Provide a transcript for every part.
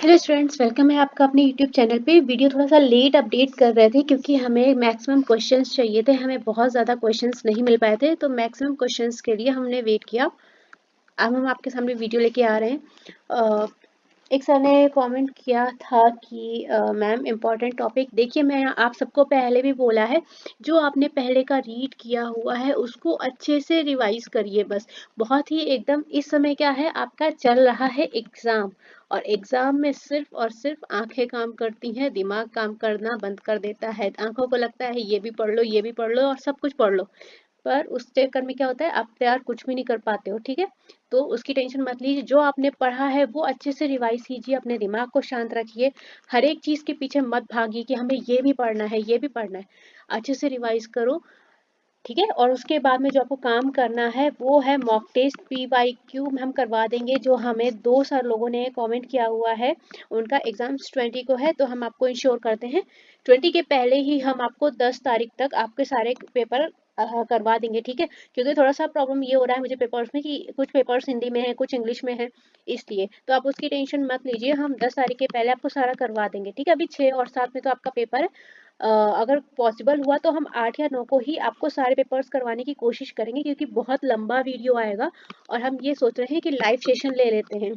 Hello students, welcome है आपका अपने यूट्यूब चैनल पे। वीडियो थोड़ा सा लेट अपडेट कर रहे थे क्योंकि हमें मैक्सिमम क्वेश्चंस चाहिए थे। हमें बहुत ज़्यादा क्वेश्चंस नहीं मिल पाए थे, तो मैक्सिमम क्वेश्चंस के लिए हमने वेट किया। अब हम आपके सामने वीडियो लेके आ रहे हैं। एक सर ने कमेंट किया था कि मैम इम्पॉर्टेंट टॉपिक। देखिए, मैं आप सबको पहले भी बोला है, जो आपने पहले का रीड किया हुआ है उसको अच्छे से रिवाइज करिए। बस बहुत ही एकदम इस समय क्या है, आपका चल रहा है एग्ज़ाम, और एग्ज़ाम में सिर्फ और सिर्फ आंखें काम करती हैं, दिमाग काम करना बंद कर देता है। आंखों को लगता है ये भी पढ़ लो, ये भी पढ़ लो और सब कुछ पढ़ लो, पर उस चक्कर में क्या होता है, आप तैयार कुछ भी नहीं कर पाते हो। ठीक है, तो उसकी टेंशन मत लीजिए। जो आपने पढ़ा है वो अच्छे से रिवाइज कीजिए, अपने दिमाग को शांत रखिए। हर एक चीज के पीछे मत भागिए कि हमें ये भी पढ़ना है, ये भी पढ़ना है। अच्छे से रिवाइज करो, ठीक है। और उसके बाद में जो आपको काम करना है वो है मॉक टेस्ट। PYQ हम करवा देंगे। जो हमें 2 सर लोगों ने कमेंट किया हुआ है, उनका एग्जाम्स 20 को है, तो हम आपको इंश्योर करते हैं 20 के पहले ही हम आपको 10 तारीख तक आपके सारे पेपर करवा देंगे। ठीक है, क्योंकि थोड़ा सा प्रॉब्लम ये हो रहा है मुझे पेपर्स में कि कुछ पेपर्स हिंदी में है, कुछ इंग्लिश में है, इसलिए तो आप उसकी टेंशन मत लीजिए। हम 10 तारीख के पहले आपको सारा करवा देंगे। ठीक है, अभी 6 और 7 में तो आपका पेपर है। अगर पॉसिबल हुआ तो हम 8 या 9 को ही आपको सारे पेपर्स करवाने की कोशिश करेंगे, क्योंकि बहुत लंबा वीडियो आएगा और हम ये सोच रहे हैं कि लाइव सेशन ले लेते हैं।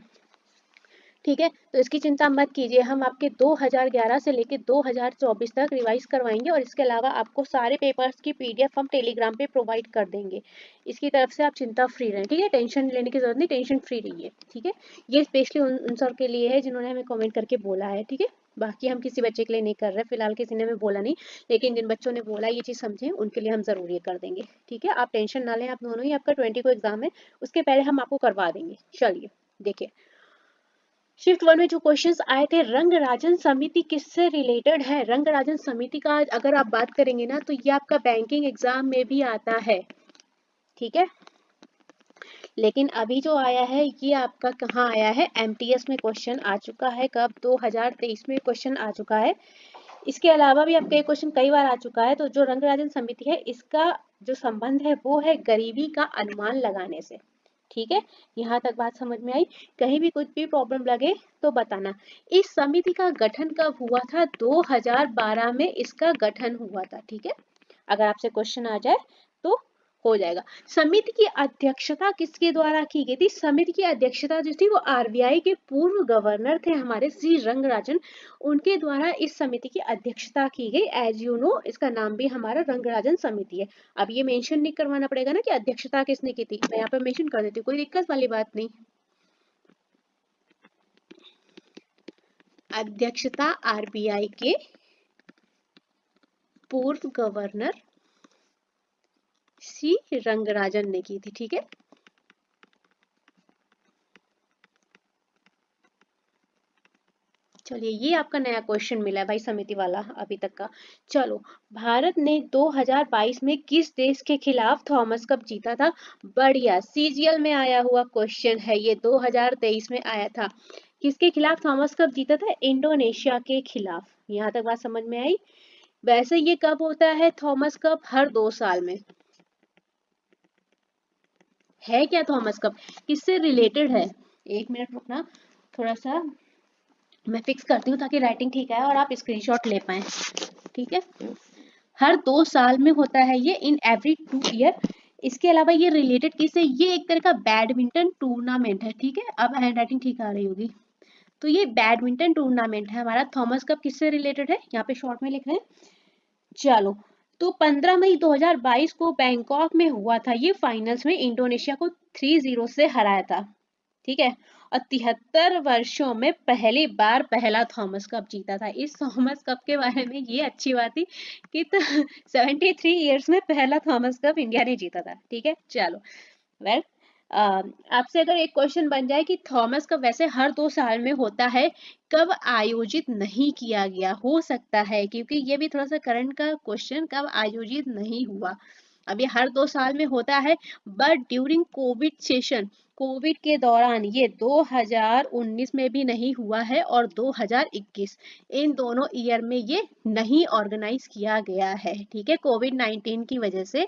ठीक है, तो इसकी चिंता मत कीजिए। हम आपके 2011 से लेकर 2024 तक रिवाइज करवाएंगे, और इसके अलावा आपको सारे पेपर्स की PDF हम टेलीग्राम पे प्रोवाइड कर देंगे। इसकी तरफ से आप चिंता फ्री रहें। ठीक है, टेंशन लेने की जरूरत नहीं, टेंशन फ्री रहिए। ठीक है, ये स्पेशली उन सर के लिए है जिन्होंने हमें कमेंट करके बोला है। ठीक है, बाकी हम किसी बच्चे के लिए नहीं कर रहे, फिलहाल किसी ने हमें बोला नहीं, लेकिन जिन बच्चों ने बोला ये चीज़ समझे उनके लिए हम जरूर ये कर देंगे। ठीक है, आप टेंशन ना लें। आप दोनों ही, आपका 20 को एग्जाम है, उसके पहले हम आपको करवा देंगे। चलिए देखिए, शिफ्ट 1 में जो क्वेश्चंस आए थे, रंग राजन समिति किससे रिलेटेड है। रंग राजन समिति का अगर आप बात करेंगे ना, तो ये आपका बैंकिंग एग्जाम में भी आता है। ठीक है, लेकिन अभी जो आया है ये आपका कहाँ आया है, MTS में क्वेश्चन आ चुका है। कब, 2023 में क्वेश्चन आ चुका है। इसके अलावा भी आपका एक क्वेश्चन कई बार आ चुका है। तो जो रंग राजन समिति है, इसका जो संबंध है वो है गरीबी का अनुमान लगाने से। ठीक है, यहाँ तक बात समझ में आई। कहीं भी कुछ भी प्रॉब्लम लगे तो बताना। इस समिति का गठन कब हुआ था, 2012 में इसका गठन हुआ था। ठीक है, अगर आपसे क्वेश्चन आ जाए तो हो जाएगा। समिति की अध्यक्षता किसके द्वारा की गई थी। समिति की अध्यक्षता जो थी वो RBI के पूर्व गवर्नर थे हमारे श्री रंगराजन, उनके द्वारा इस समिति की अध्यक्षता की गई। एज यू नो, इसका नाम भी हमारा रंगराजन समिति है। अब ये मेंशन नहीं करवाना पड़ेगा ना कि अध्यक्षता किसने की थी, मैं यहाँ पे मेंशन कर देती हूँ, कोई दिक्कत वाली बात नहीं। अध्यक्षता RBI के पूर्व गवर्नर सी रंगराजन ने की थी। ठीक है, चलिए ये आपका नया क्वेश्चन मिला है भाई, समिति वाला अभी तक का। चलो, भारत ने 2022 में किस देश के खिलाफ थॉमस कप जीता था। बढ़िया, CGL में आया हुआ क्वेश्चन है ये, 2023 में आया था। किसके खिलाफ थॉमस कप जीता था, इंडोनेशिया के खिलाफ। यहाँ तक बात समझ में आई। वैसे ये कब होता है थॉमस कप, हर 2 साल में। है क्या थॉमस कप, किससे रिलेटेड है, एक मिनट रुकना, थोड़ा सा मैं फिक्स करती हूँ ताकि राइटिंग ठीक आए और आप स्क्रीनशॉट ले पाए। ठीक है, हर 2 साल में होता है ये, इन एवरी 2 ईयर। इसके अलावा ये रिलेटेड किससे, ये एक तरह का बैडमिंटन टूर्नामेंट है। ठीक है, अब हैंड राइटिंग ठीक आ रही होगी। तो ये बैडमिंटन टूर्नामेंट है हमारा। थॉमस कप किससे रिलेटेड है, यहाँ पे शॉर्ट में लिख रहे हैं। चलो, तो 15 मई 2022 को बैंकॉक में हुआ था ये। फाइनल्स में इंडोनेशिया को 3-0 से हराया था। ठीक है, और 73 वर्षों में पहली बार पहला थॉमस कप जीता था। इस थॉमस कप के बारे में ये अच्छी बात थी कि 73 ईयर्स में पहला थॉमस कप इंडिया ने जीता था। ठीक है, चलो वेल, आपसे अगर एक क्वेश्चन बन जाए कि थॉमस कप वैसे हर 2 साल में होता है, कब आयोजित नहीं किया गया, हो सकता है क्योंकि ये भी थोड़ा सा करंट का क्वेश्चन, कब आयोजित नहीं हुआ। अब ये हर 2 साल में होता है, but during Covid session, Covid के दौरान ये 2019 में भी नहीं हुआ है, और 2021, इन दोनों ईयर में ये नहीं ऑर्गेनाइज किया गया है। ठीक है, कोविड-19 की वजह से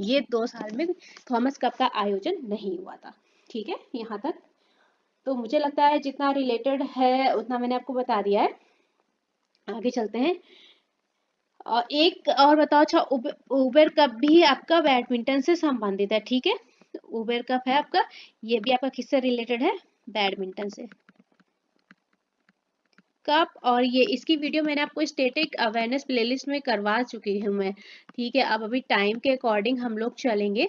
ये 2 साल में थॉमस कप का आयोजन नहीं हुआ था। ठीक है, यहाँ तक तो मुझे लगता है जितना रिलेटेड है उतना मैंने आपको बता दिया है। आगे चलते हैं। और एक और बताओ, अच्छा उबेर कप भी आपका बैडमिंटन से संबंधित है, ठीक है। उबेर कप है आपका, ये भी आपका किससे रिलेटेड है, बैडमिंटन से। कप, और ये इसकी वीडियो मैंने आपको स्टैटिक अवेयरनेस प्लेलिस्ट में करवा चुकी हूँ मैं, ठीक है। अब अभी टाइम के अकॉर्डिंग हम लोग चलेंगे।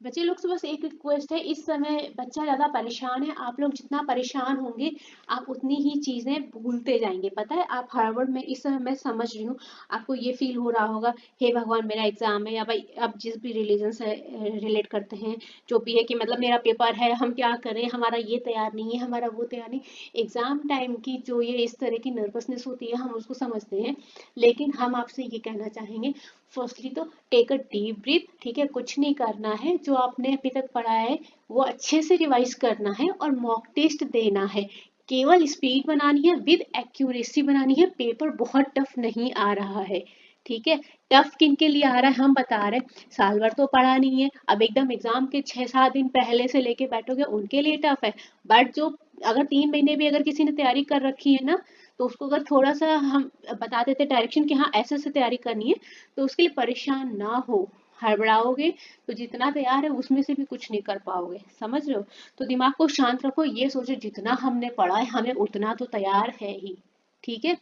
बच्चे लोग से बस एक रिक्वेस्ट है, इस समय बच्चा ज़्यादा परेशान है, आप लोग जितना परेशान होंगे आप उतनी ही चीज़ें भूलते जाएंगे। पता है, आप हड़बड़ में इस समय, मैं समझ रही हूँ, आपको ये फील हो रहा होगा, हे भगवान मेरा एग्जाम है, या भाई आप जिस भी रिलीजन से रिलेट करते हैं, जो भी है कि मतलब मेरा पेपर है, हम क्या करें, हमारा ये तैयार नहीं है, हमारा वो तैयार नहीं। एग्जाम टाइम की जो ये इस तरह की नर्वसनेस होती है, हम उसको समझते हैं, लेकिन हम आपसे ये कहना चाहेंगे, फर्स्टली तो टेक अ डीप ब्रीथ, ठीक है। कुछ नहीं करना है, जो आपने अभी तक पढ़ा है वो अच्छे से रिवाइज करना है और मॉक टेस्ट देना है। केवल स्पीड बनानी है, विद एक्यूरेसी बनानी है। पेपर बहुत टफ नहीं आ रहा है, ठीक है। टफ किन के लिए आ रहा है हम बता रहे हैं, साल भर तो पढ़ा नहीं है, अब एकदम एग्जाम के 6-7 दिन पहले से लेके बैठोगे उनके लिए टफ है। बट जो अगर 3 महीने भी अगर किसी ने तैयारी कर रखी है ना, तो उसको अगर थोड़ा सा हम बता देते डायरेक्शन कि हाँ ऐसे से तैयारी करनी है, तो उसके लिए परेशान ना हो। हड़बड़ाओगे तो जितना तैयार है उसमें से भी कुछ नहीं कर पाओगे, समझ रहे हो। तो दिमाग को शांत रखो, ये सोचो जितना हमने पढ़ा है हमें उतना तो तैयार है ही, ठीक है।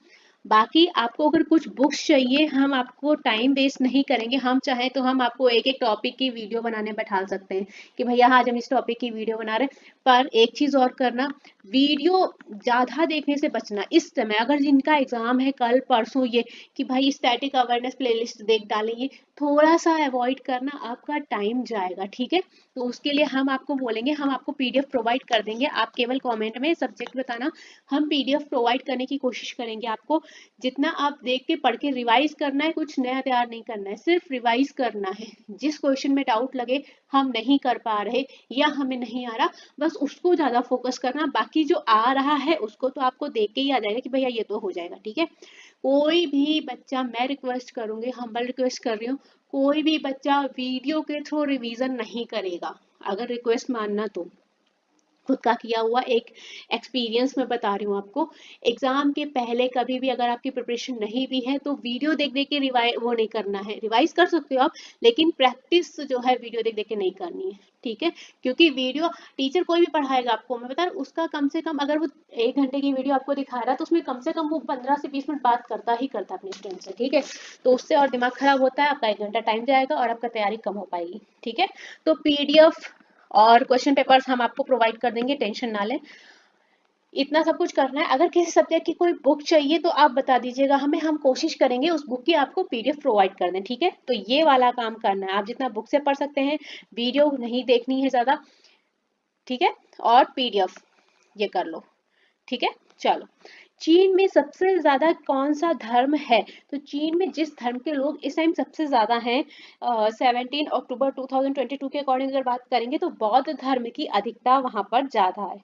बाकी आपको अगर कुछ बुक्स चाहिए, हम आपको टाइम वेस्ट नहीं करेंगे, हम चाहें तो हम आपको एक एक टॉपिक की वीडियो बनाने बैठा सकते हैं कि भैया आज हम इस टॉपिक की वीडियो बना रहे हैं। पर एक चीज और करना, वीडियो ज्यादा देखने से बचना। इस समय अगर जिनका एग्जाम है कल परसों, ये कि भाई स्टैटिक अवेयरनेस प्लेलिस्ट देख डालेंगे, थोड़ा सा अवॉइड करना, आपका टाइम जाएगा, ठीक है। तो उसके लिए हम आपको बोलेंगे, हम आपको पीडीएफ प्रोवाइड कर देंगे, आप केवल कमेंट में सब्जेक्ट बताना, हम पीडीएफ प्रोवाइड करने की कोशिश करेंगे आपको। जितना आप देख के पढ़ के रिवाइज करना है, कुछ नया तैयार नहीं करना है, सिर्फ रिवाइज करना है। जिस क्वेश्चन में डाउट लगे, हम नहीं कर पा रहे या हमें नहीं आ रहा, बस उसको ज्यादा फोकस करना, बाकी जो आ रहा है उसको तो आपको देख के ही आ जाएगा कि भैया ये तो हो जाएगा, ठीक है। कोई भी बच्चा, मैं रिक्वेस्ट करूंगी, हम्बल रिक्वेस्ट कर रही हूँ, कोई भी बच्चा वीडियो के थ्रू रिवीजन नहीं करेगा, अगर रिक्वेस्ट मानना तो। खुद का किया हुआ एक एक्सपीरियंस मैं बता रही हूँ आपको। एग्जाम के पहले कभी भी अगर आपकी प्रिपरेशन नहीं भी है तो वीडियो देख देख के रिवाइज वो नहीं करना है, रिवाइज कर सकते हो आप, लेकिन प्रैक्टिस जो है वीडियो देख देख के नहीं करनी है, ठीक है। क्योंकि वीडियो टीचर कोई भी पढ़ाएगा आपको, मैं बता रही हूँ, उसका कम से कम अगर वो 1 घंटे की वीडियो आपको दिखा रहा है तो उसमें कम से कम वो 15 से 20 मिनट बात करता ही करता है अपने स्टूडेंट से, ठीक है। तो उससे और दिमाग खराब होता है, आपका 1 घंटा टाइम जाएगा और आपका तैयारी कम हो पाएगी, ठीक है। तो पीडीएफ और क्वेश्चन पेपर्स हम आपको प्रोवाइड कर देंगे, टेंशन ना लें। इतना सब कुछ करना है। अगर किसी सब्जेक्ट की कोई बुक चाहिए तो आप बता दीजिएगा हमें, हम कोशिश करेंगे उस बुक की आपको पीडीएफ प्रोवाइड कर दें, ठीक है। तो ये वाला काम करना है, आप जितना बुक से पढ़ सकते हैं, वीडियो नहीं देखनी है ज्यादा, ठीक है। और पीडीएफ ये कर लो, ठीक है। चलो, चीन में सबसे ज्यादा कौन सा धर्म है, तो चीन में जिस धर्म के लोग इस टाइम सबसे ज्यादा हैं, 17 अक्टूबर 2022 के अकॉर्डिंग अगर बात करेंगे तो बौद्ध धर्म की अधिकता वहां पर ज्यादा है,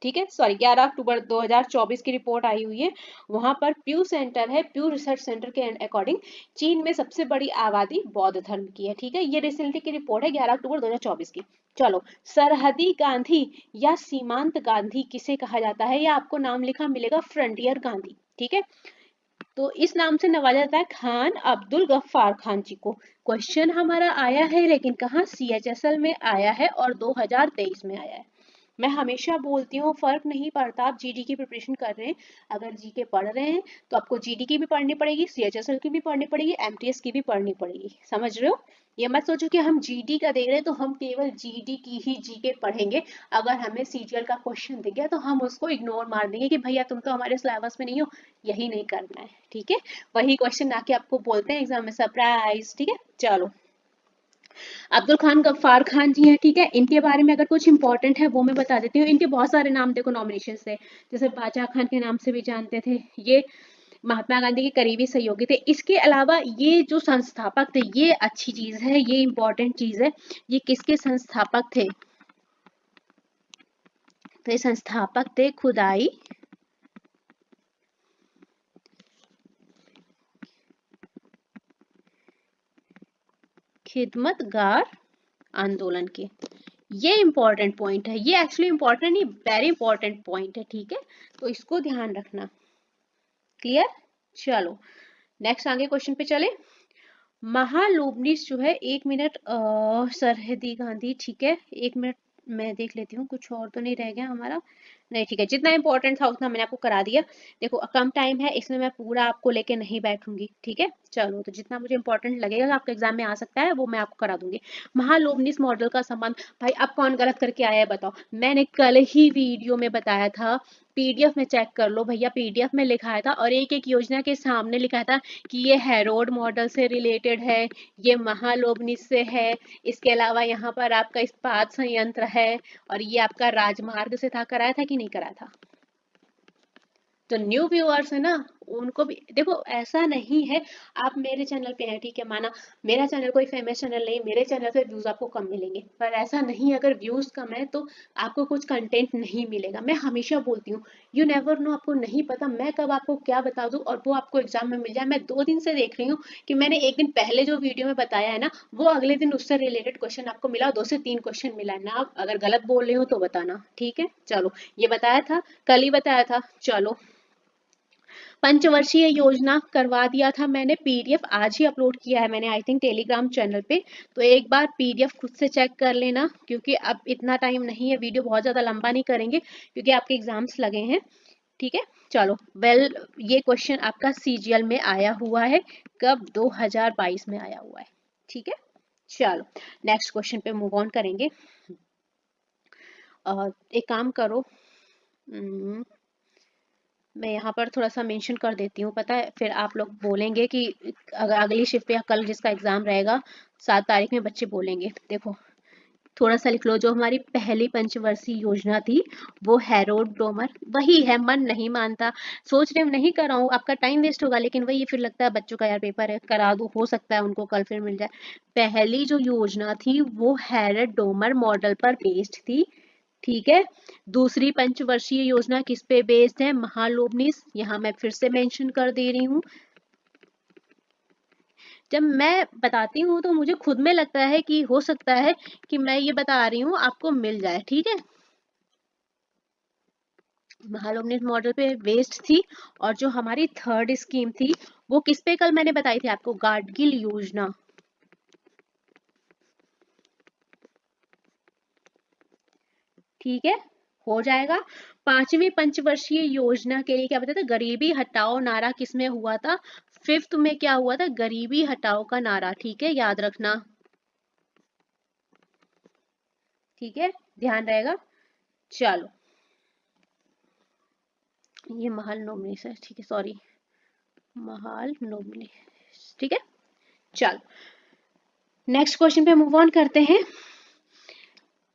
ठीक है। सॉरी, 11 अक्टूबर 2024 की रिपोर्ट आई हुई है, वहां पर प्यू सेंटर है, प्यू रिसर्च सेंटर के अकॉर्डिंग चीन में सबसे बड़ी आबादी बौद्ध धर्म की है, ठीक है। ये रिसेंटली की रिपोर्ट है 11 अक्टूबर 2024 की। चलो, सरहदी गांधी या सीमांत गांधी किसे कहा जाता है, या आपको नाम लिखा मिलेगा फ्रंटियर गांधी, ठीक है। तो इस नाम से नवाजा जाता है खान अब्दुल गफ्फार खान जी को। क्वेश्चन हमारा आया है, लेकिन कहाँ, सीएचएसएल में आया है और 2023 में आया है। मैं हमेशा बोलती हूँ, फर्क नहीं पड़ता आप जीडी की प्रिपरेशन कर रहे हैं, अगर जीके पढ़ रहे हैं तो आपको जीडी की भी पढ़नी पड़ेगी, सीएचएसएल की भी पढ़नी पड़ेगी, एमटीएस की भी पढ़नी पड़ेगी, समझ रहे हो। ये मत सोचो कि हम जीडी का दे रहे हैं तो हम केवल जीडी की ही जीके पढ़ेंगे, अगर हमें सीजीएल का क्वेश्चन दिख गया तो हम उसको इग्नोर मार देंगे कि भैया तुम तो हमारे सिलेबस में नहीं हो। यही नहीं करना है, ठीक है। वही क्वेश्चन आके आपको बोलते हैं एग्जाम में सरप्राइज, ठीक है। चलो, अब्दुल खान गफ्फार खान जी हैं, ठीक है। इनके बारे में अगर कुछ इंपॉर्टेंट है वो मैं बता देती हूँ। इनके बहुत सारे नाम देखो नॉमिनेशन से, जैसे बादशाह खान के नाम से भी जानते थे, ये महात्मा गांधी के करीबी सहयोगी थे। इसके अलावा ये जो संस्थापक थे, ये अच्छी चीज है, ये इंपॉर्टेंट चीज है, ये किसके संस्थापक थे, तो ये संस्थापक थे खुदाई खिदमतगार आंदोलन के। ये इंपॉर्टेंट पॉइंट है, ये एक्चुअली इंपॉर्टेंट नहीं, वेरी इंपॉर्टेंट पॉइंट है, ठीक है, तो इसको ध्यान रखना। क्लियर? चलो नेक्स्ट आगे क्वेश्चन पे चले। महालोबनिस जो है, 1 मिनट, सरहदी गांधी, ठीक है, 1 मिनट मैं देख लेती हूँ, कुछ और तो नहीं रह गया हमारा, नहीं ठीक है, जितना इंपॉर्टेंट था उतना मैंने आपको करा दिया। देखो कम टाइम है, इसमें मैं पूरा आपको लेके नहीं बैठूंगी, ठीक है, चलो तो जितना मुझे इंपॉर्टेंट लगेगा आपके एग्जाम में आ सकता है वो मैं आपको करा दूंगी। महालोबनिस मॉडल का संबंध, भाई अब कौन गलत करके आया है बताओ, मैंने कल ही वीडियो में बताया था, पीडीएफ में चेक कर लो भैया, पीडीएफ में लिखाया था और एक एक योजना के सामने लिखा था कि ये हेरोड मॉडल से रिलेटेड है, ये महालोबनिस से है, इसके अलावा यहाँ पर आपका इस्पात संयंत्र है, और ये आपका राजमार्ग से था। कराया था कि नहीं कराया था? तो न्यू व्यूअर्स है ना, उनको भी देखो, ऐसा नहीं है आप मेरे चैनल पे हैं, ठीक है, माना मेरा चैनल कोई फेमस चैनल नहीं, मेरे चैनल से व्यूज आपको कम मिलेंगे, पर ऐसा नहीं अगर व्यूज कम है तो आपको कुछ कंटेंट नहीं मिलेगा। मैं हमेशा बोलती हूँ, यू नेवर नो, आपको नहीं पता मैं कब आपको क्या बता दूं और वो आपको एग्जाम में मिल जाए। मैं 2 दिन से देख रही हूँ कि मैंने एक दिन पहले जो वीडियो में बताया है ना, वो अगले दिन उससे रिलेटेड क्वेश्चन आपको मिला, 2 से 3 क्वेश्चन मिला है ना। आप अगर गलत बोल रही हो तो बताना, ठीक है, चलो ये बताया था, कल ही बताया था। चलो पंचवर्षीय योजना करवा दिया था मैंने, पीडीएफ आज ही अपलोड किया है मैंने, आई थिंक टेलीग्राम चैनल पे, तो एक बार पीडीएफ खुद से चेक कर लेना, क्योंकि अब इतना टाइम नहीं है, वीडियो बहुत ज्यादा लंबा नहीं करेंगे क्योंकि आपके एग्जाम्स लगे हैं, ठीक है। चलो ये क्वेश्चन आपका सीजीएल में आया हुआ है, कब? 2022 में आया हुआ है, ठीक है। चलो नेक्स्ट क्वेश्चन पे मूव ऑन करेंगे। एक काम करो, मैं यहाँ पर थोड़ा सा मेंशन कर देती हूँ, पता है फिर आप लोग बोलेंगे कि अगर अगली शिफ्ट या कल जिसका एग्जाम रहेगा 7 तारीख में, बच्चे बोलेंगे। देखो थोड़ा सा लिख लो, जो हमारी पहली पंचवर्षीय योजना थी वो हेरोड डोमर, वही है, मन नहीं मानता, सोच रहे नहीं कर रहा हूँ, आपका टाइम वेस्ट होगा, लेकिन वही फिर लगता है बच्चों का यार पेपर है, करा दूं, हो सकता है उनको कल फिर मिल जाए। पहली जो योजना थी वो हेरोड डोमर मॉडल पर बेस्ड थी, ठीक है। दूसरी पंचवर्षीय योजना किस पे बेस्ड है? महालोबनिस, यहाँ मैं फिर से मेंशन कर दे रही हूँ। जब मैं बताती हूँ तो मुझे खुद में लगता है कि हो सकता है कि मैं ये बता रही हूँ आपको मिल जाए, ठीक है। महालोबनिस मॉडल पे बेस्ड थी, और जो हमारी थर्ड स्कीम थी वो किस पे कल मैंने बताई थी आपको? गाडगिल योजना, ठीक है, हो जाएगा। पांचवी पंचवर्षीय योजना के लिए क्या बताया था? गरीबी हटाओ नारा किसमें हुआ था? 5th में क्या हुआ था? गरीबी हटाओ का नारा, ठीक है, याद रखना, ठीक है, ध्यान रहेगा। चलो ये महाल नोमनी से, ठीक है, सॉरी, महाल नोमनी, ठीक है। चलो नेक्स्ट क्वेश्चन पे मूव ऑन करते हैं।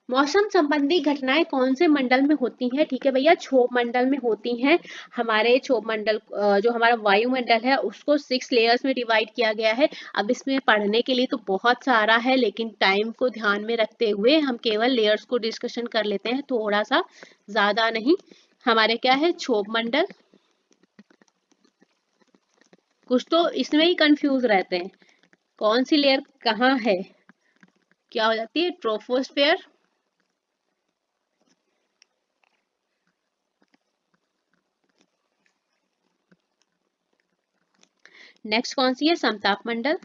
मौसम संबंधी घटनाएं कौन से मंडल में होती हैं? ठीक है भैया, क्षोभ मंडल में होती हैं। हमारे क्षोभ मंडल, जो हमारा वायुमंडल है उसको 6 लेयर्स में डिवाइड किया गया है। अब इसमें पढ़ने के लिए तो बहुत सारा है, लेकिन टाइम को ध्यान में रखते हुए हम केवल लेयर्स को डिस्कशन कर लेते हैं, थोड़ा सा, ज्यादा नहीं। हमारे क्या है? क्षोभ मंडल। कुछ तो इसमें ही कंफ्यूज रहते हैं, कौन सी लेयर कहाँ है, क्या हो जाती है? ट्रोपोस्फेयर। नेक्स्ट कौन सी है? समताप मंडल,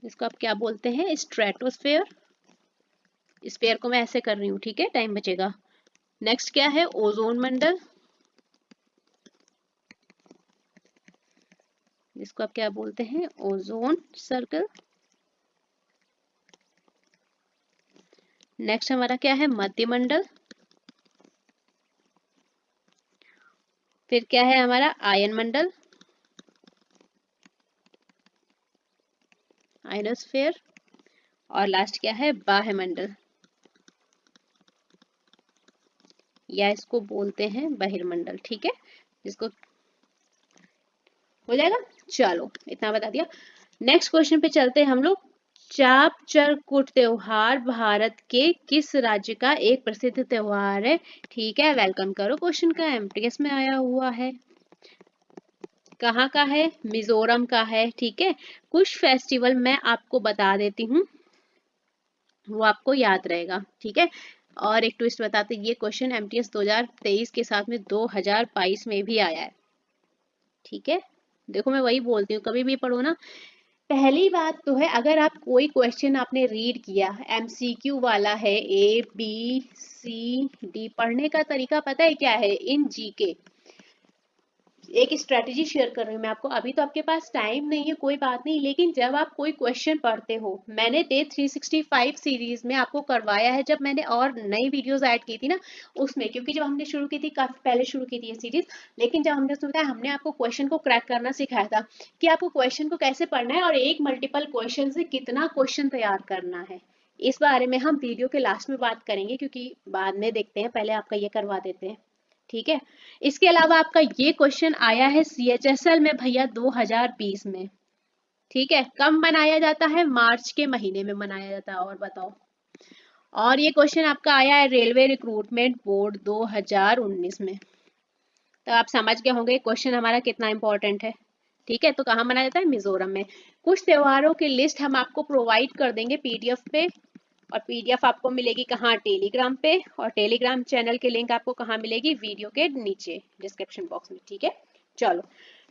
इसको आप क्या बोलते हैं? स्ट्रेटोस्फेयर। स्फेयर को मैं ऐसे कर रही हूँ, ठीक है, टाइम बचेगा। नेक्स्ट क्या है? ओजोन मंडल, जिसको आप क्या बोलते हैं? Ozone circle. नेक्स्ट हमारा क्या है? मध्य मंडल। फिर क्या है हमारा? आयन मंडल, आयनोस्फेयर। और लास्ट क्या है? बाह्य मंडल, या इसको बोलते हैं बहिर्मंडल, ठीक है, जिसको हो जाएगा। चलो इतना बता दिया। नेक्स्ट क्वेश्चन पे चलते हैं हम लोग। चाप चरकुट त्योहार भारत के किस राज्य का एक प्रसिद्ध त्योहार है? ठीक है, वेलकम करो, क्वेश्चन का एमटीएस में आया हुआ है। कहाँ का है? मिजोरम का है, ठीक है। कुछ फेस्टिवल मैं आपको बता देती हूँ, वो आपको याद रहेगा, ठीक है। और एक ट्विस्ट बताते, ये क्वेश्चन एमटीएस 2023 के साथ में 2022 में भी आया है, ठीक है। देखो मैं वही बोलती हूँ, कभी भी पढ़ो ना, पहली बात तो है अगर आप कोई क्वेश्चन आपने रीड किया, एमसीक्यू वाला है, ए बी सी डी, पढ़ने का तरीका पता है क्या है इन जीके, एक स्ट्रेटेजी शेयर कर रही हूँ मैं आपको। अभी तो आपके पास टाइम नहीं है, कोई बात नहीं, लेकिन जब आप कोई क्वेश्चन पढ़ते हो, मैंने डे 365 सीरीज में आपको करवाया है, जब मैंने और नई वीडियोस ऐड की थी ना उसमें, क्योंकि जब हमने शुरू की थी काफी पहले शुरू की थी ये सीरीज, लेकिन जब हमने उसमें बताया, हमने आपको क्वेश्चन को क्रैक करना सिखाया था कि आपको क्वेश्चन को कैसे पढ़ना है और एक मल्टीपल क्वेश्चन से कितना क्वेश्चन तैयार करना है। इस बारे में हम वीडियो के लास्ट में बात करेंगे, क्योंकि बाद में देखते हैं, पहले आपका ये करवा देते हैं, ठीक है। इसके अलावा आपका ये क्वेश्चन आया है सीएचएसएल में भैया 2020 में, ठीक है। कब मनाया जाता है? मार्च के महीने में मनाया जाता है, और बताओ। और ये क्वेश्चन आपका आया है रेलवे रिक्रूटमेंट बोर्ड 2019 में, तो आप समझ गए होंगे क्वेश्चन हमारा कितना इंपॉर्टेंट है, ठीक है। तो कहाँ मनाया जाता है? मिजोरम में। कुछ त्योहारों की लिस्ट हम आपको प्रोवाइड कर देंगे पीडीएफ पे, और पीडीएफ आपको मिलेगी कहाँ? टेलीग्राम पे, और टेलीग्राम चैनल की लिंक आपको कहाँ मिलेगी? वीडियो के नीचे डिस्क्रिप्शन बॉक्स में, ठीक है। चलो,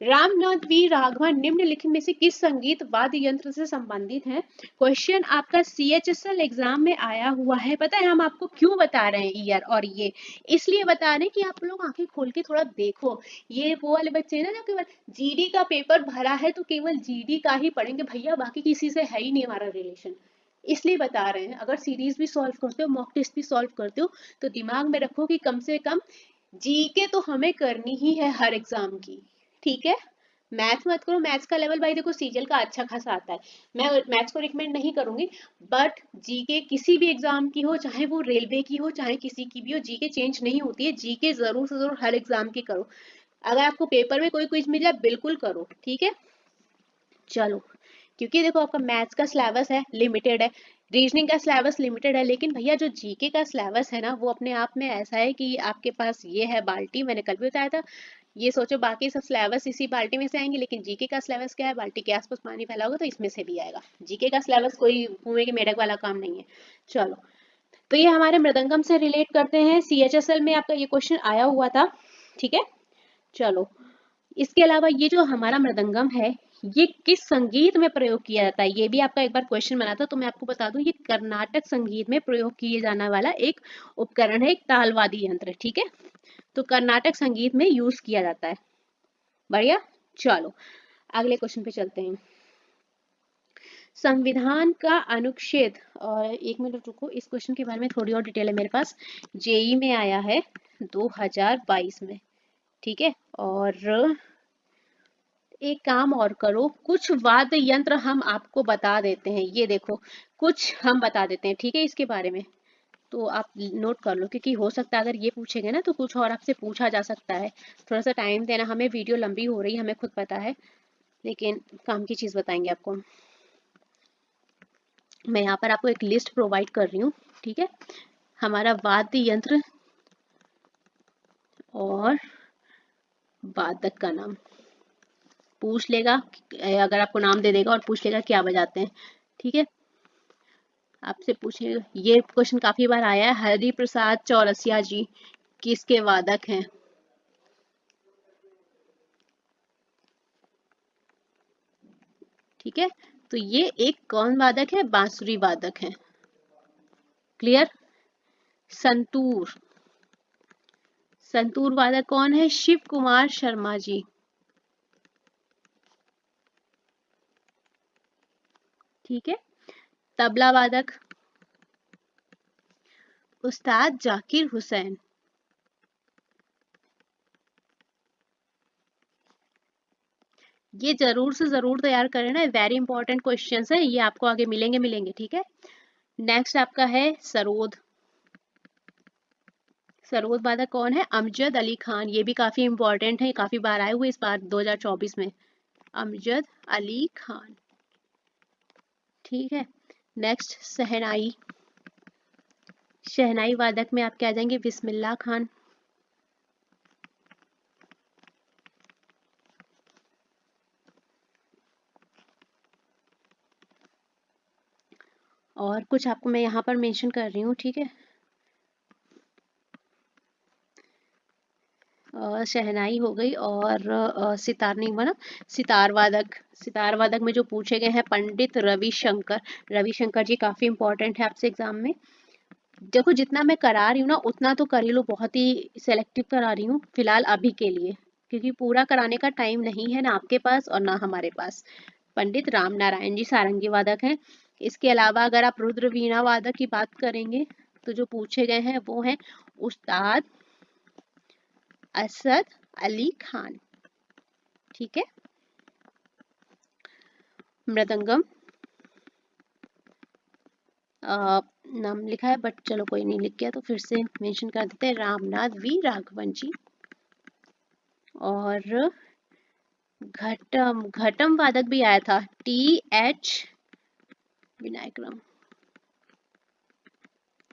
रामनाथ वी राघवन निम्नलिखित में से किस संगीत वाद्य यंत्र से संबंधित है? क्वेश्चन आपका सीएचएसएल एग्जाम में आया हुआ है। पता है हम आपको क्यों बता रहे हैं ईयर और ये, इसलिए बता रहे हैं कि आप लोग आंखें खोल के थोड़ा देखो। ये वो वाले बच्चे ना जो केवल जीडी का पेपर भरा है तो केवल जीडी का ही पढ़ेंगे, भैया बाकी किसी से है ही नहीं हमारा रिलेशन, इसलिए बता रहे हैं। अगर सीरीज भी सॉल्व करते हो, मॉक टेस्ट भी सॉल्व करते हो, तो दिमाग में रखो कि कम से कम जीके तो हमें करनी ही है हर एग्जाम की, ठीक है। मैथ्स मत करो, मैथ्स का लेवल भाई देखो सीजीएल का अच्छा खासा आता है, मैं मैथ्स को रिकमेंड नहीं करूंगी, बट जीके किसी भी एग्जाम की हो, चाहे वो रेलवे की हो चाहे किसी की भी हो, जीके चेंज नहीं होती है, जीके जरूर से जरूर हर एग्जाम की करो। अगर आपको पेपर में कोई क्विज मिल जाए बिल्कुल करो, ठीक है। चलो, क्योंकि देखो आपका मैथ्स का सिलेबस है लिमिटेड है, रीजनिंग का सिलेबस लिमिटेड है, लेकिन भैया जो जीके का सिलेबस है ना वो अपने आप में ऐसा है कि आपके पास ये है बाल्टी, मैंने कल भी बताया था, ये सोचो बाकी सब सिलेबस इसी बाल्टी में से आएंगे, लेकिन जीके का सिलेबस क्या है? बाल्टी के आसपास पानी फैला होगा तो इसमें से भी आएगा। जीके का सिलेबस कोई कुएं के मेढक वाला काम नहीं है। चलो, तो ये हमारे मृदंगम से रिलेट करते हैं, सीएचएसएल में आपका ये क्वेश्चन आया हुआ था, ठीक है। चलो, इसके अलावा ये जो हमारा मृदंगम है ये किस संगीत में प्रयोग किया जाता है? ये भी आपका एक बार क्वेश्चन बना था, तो मैं आपको बता दूं ये कर्नाटक संगीत में प्रयोग किए जाने वाला एक उपकरण है, एक तालवादी यंत्र, ठीक है। तो कर्नाटक संगीत में यूज किया जाता है, बढ़िया। चलो, अगले क्वेश्चन पे चलते हैं। संविधान का अनुच्छेद, और एक मिनट रुको, इस क्वेश्चन के बारे में थोड़ी और डिटेल है मेरे पास, जेई में आया है 2022 में, ठीक है। और एक काम और करो, कुछ वाद्य यंत्र हम आपको बता देते हैं, ये देखो कुछ हम बता देते हैं, ठीक है, इसके बारे में, तो आप नोट कर लो, क्योंकि हो सकता है अगर ये पूछेंगे ना तो कुछ और आपसे पूछा जा सकता है। थोड़ा सा टाइम देना, हमें वीडियो लंबी हो रही है हमें खुद पता है, लेकिन काम की चीज बताएंगे आपको। मैं यहाँ पर आपको एक लिस्ट प्रोवाइड कर रही हूँ, ठीक है। हमारा वाद्य यंत्र और वादक का नाम पूछ लेगा, अगर आपको नाम दे देगा और पूछ लेगा क्या बजाते हैं, ठीक है। आपसे पूछेगा, ये क्वेश्चन काफी बार आया है, हरि प्रसाद चौरसिया जी किसके वादक हैं? ठीक है, तो ये एक कौन वादक है? बांसुरी वादक है, क्लियर। संतूर, संतूर वादक कौन है? शिव कुमार शर्मा जी, ठीक है। तबला वादक उस्ताद जाकिर हुसैन, ये जरूर से जरूर तैयार करें ना, वेरी इंपॉर्टेंट क्वेश्चंस है ये, आपको आगे मिलेंगे मिलेंगे, ठीक है। नेक्स्ट आपका है सरोद, सरोद वादक कौन है? अमजद अली खान, ये भी काफी इंपॉर्टेंट है, काफी बार आए हुए इस बार 2024 में, अमजद अली खान, ठीक है। नेक्स्ट शहनाई, शहनाई वादक में आपके आ जाएंगे बिस्मिल्लाह खान, और और कुछ आपको मैं यहाँ पर मेंशन कर रही हूँ, ठीक है। शहनाई हो गई और सितार नहीं बना, सितार वादक में जो पूछे गए हैं पंडित रविशंकर। रविशंकर जी काफी इंपॉर्टेंट है आपसे एग्जाम में। देखो जितना मैं करा रही हूँ ना उतना तो कर ही लो, बहुत ही सेलेक्टिव करा रही हूँ फिलहाल अभी के लिए, क्योंकि पूरा कराने का टाइम नहीं है ना आपके पास और ना हमारे पास। पंडित राम नारायण जी सारंगी वादक हैं। इसके अलावा अगर आप रुद्र वीणा वादक की बात करेंगे तो जो पूछे गए हैं वो हैं उस्ताद असद अली खान, ठीक है। मृदंगम नाम लिखा है बट चलो कोई नहीं लिख गया तो फिर से मेंशन कर देते हैं, रामनाथ वी राघवन जी। और घटम वादक भी आया था, TH विनायकरम,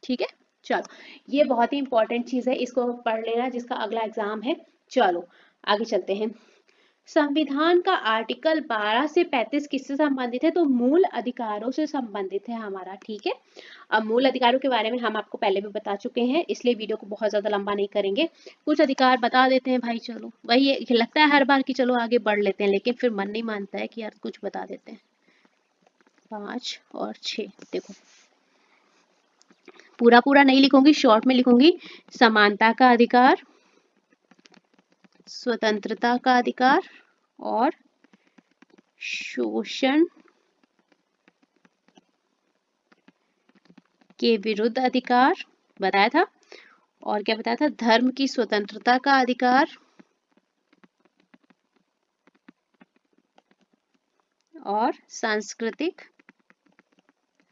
ठीक है। चलो ये बहुत ही इंपॉर्टेंट चीज है, इसको पढ़ लेना जिसका अगला एग्जाम है। चलो आगे चलते हैं। संविधान का आर्टिकल 12 से 35 किससे संबंधित है? तो मूल अधिकारों से संबंधित है हमारा, ठीक है। अब मूल अधिकारों के बारे में हम आपको पहले भी बता चुके हैं, इसलिए वीडियो को बहुत ज्यादा लंबा नहीं करेंगे। कुछ अधिकार बता देते हैं भाई, चलो वही लगता है हर बार कि चलो आगे बढ़ लेते हैं, लेकिन फिर मन नहीं मानता है कि यार कुछ बता देते हैं। 5 और 6 देखो, पूरा नहीं लिखूंगी, शॉर्ट में लिखूंगी। समानता का अधिकार, स्वतंत्रता का अधिकार और शोषण के विरुद्ध अधिकार बताया था। और क्या बताया था? धर्म की स्वतंत्रता का अधिकार और सांस्कृतिक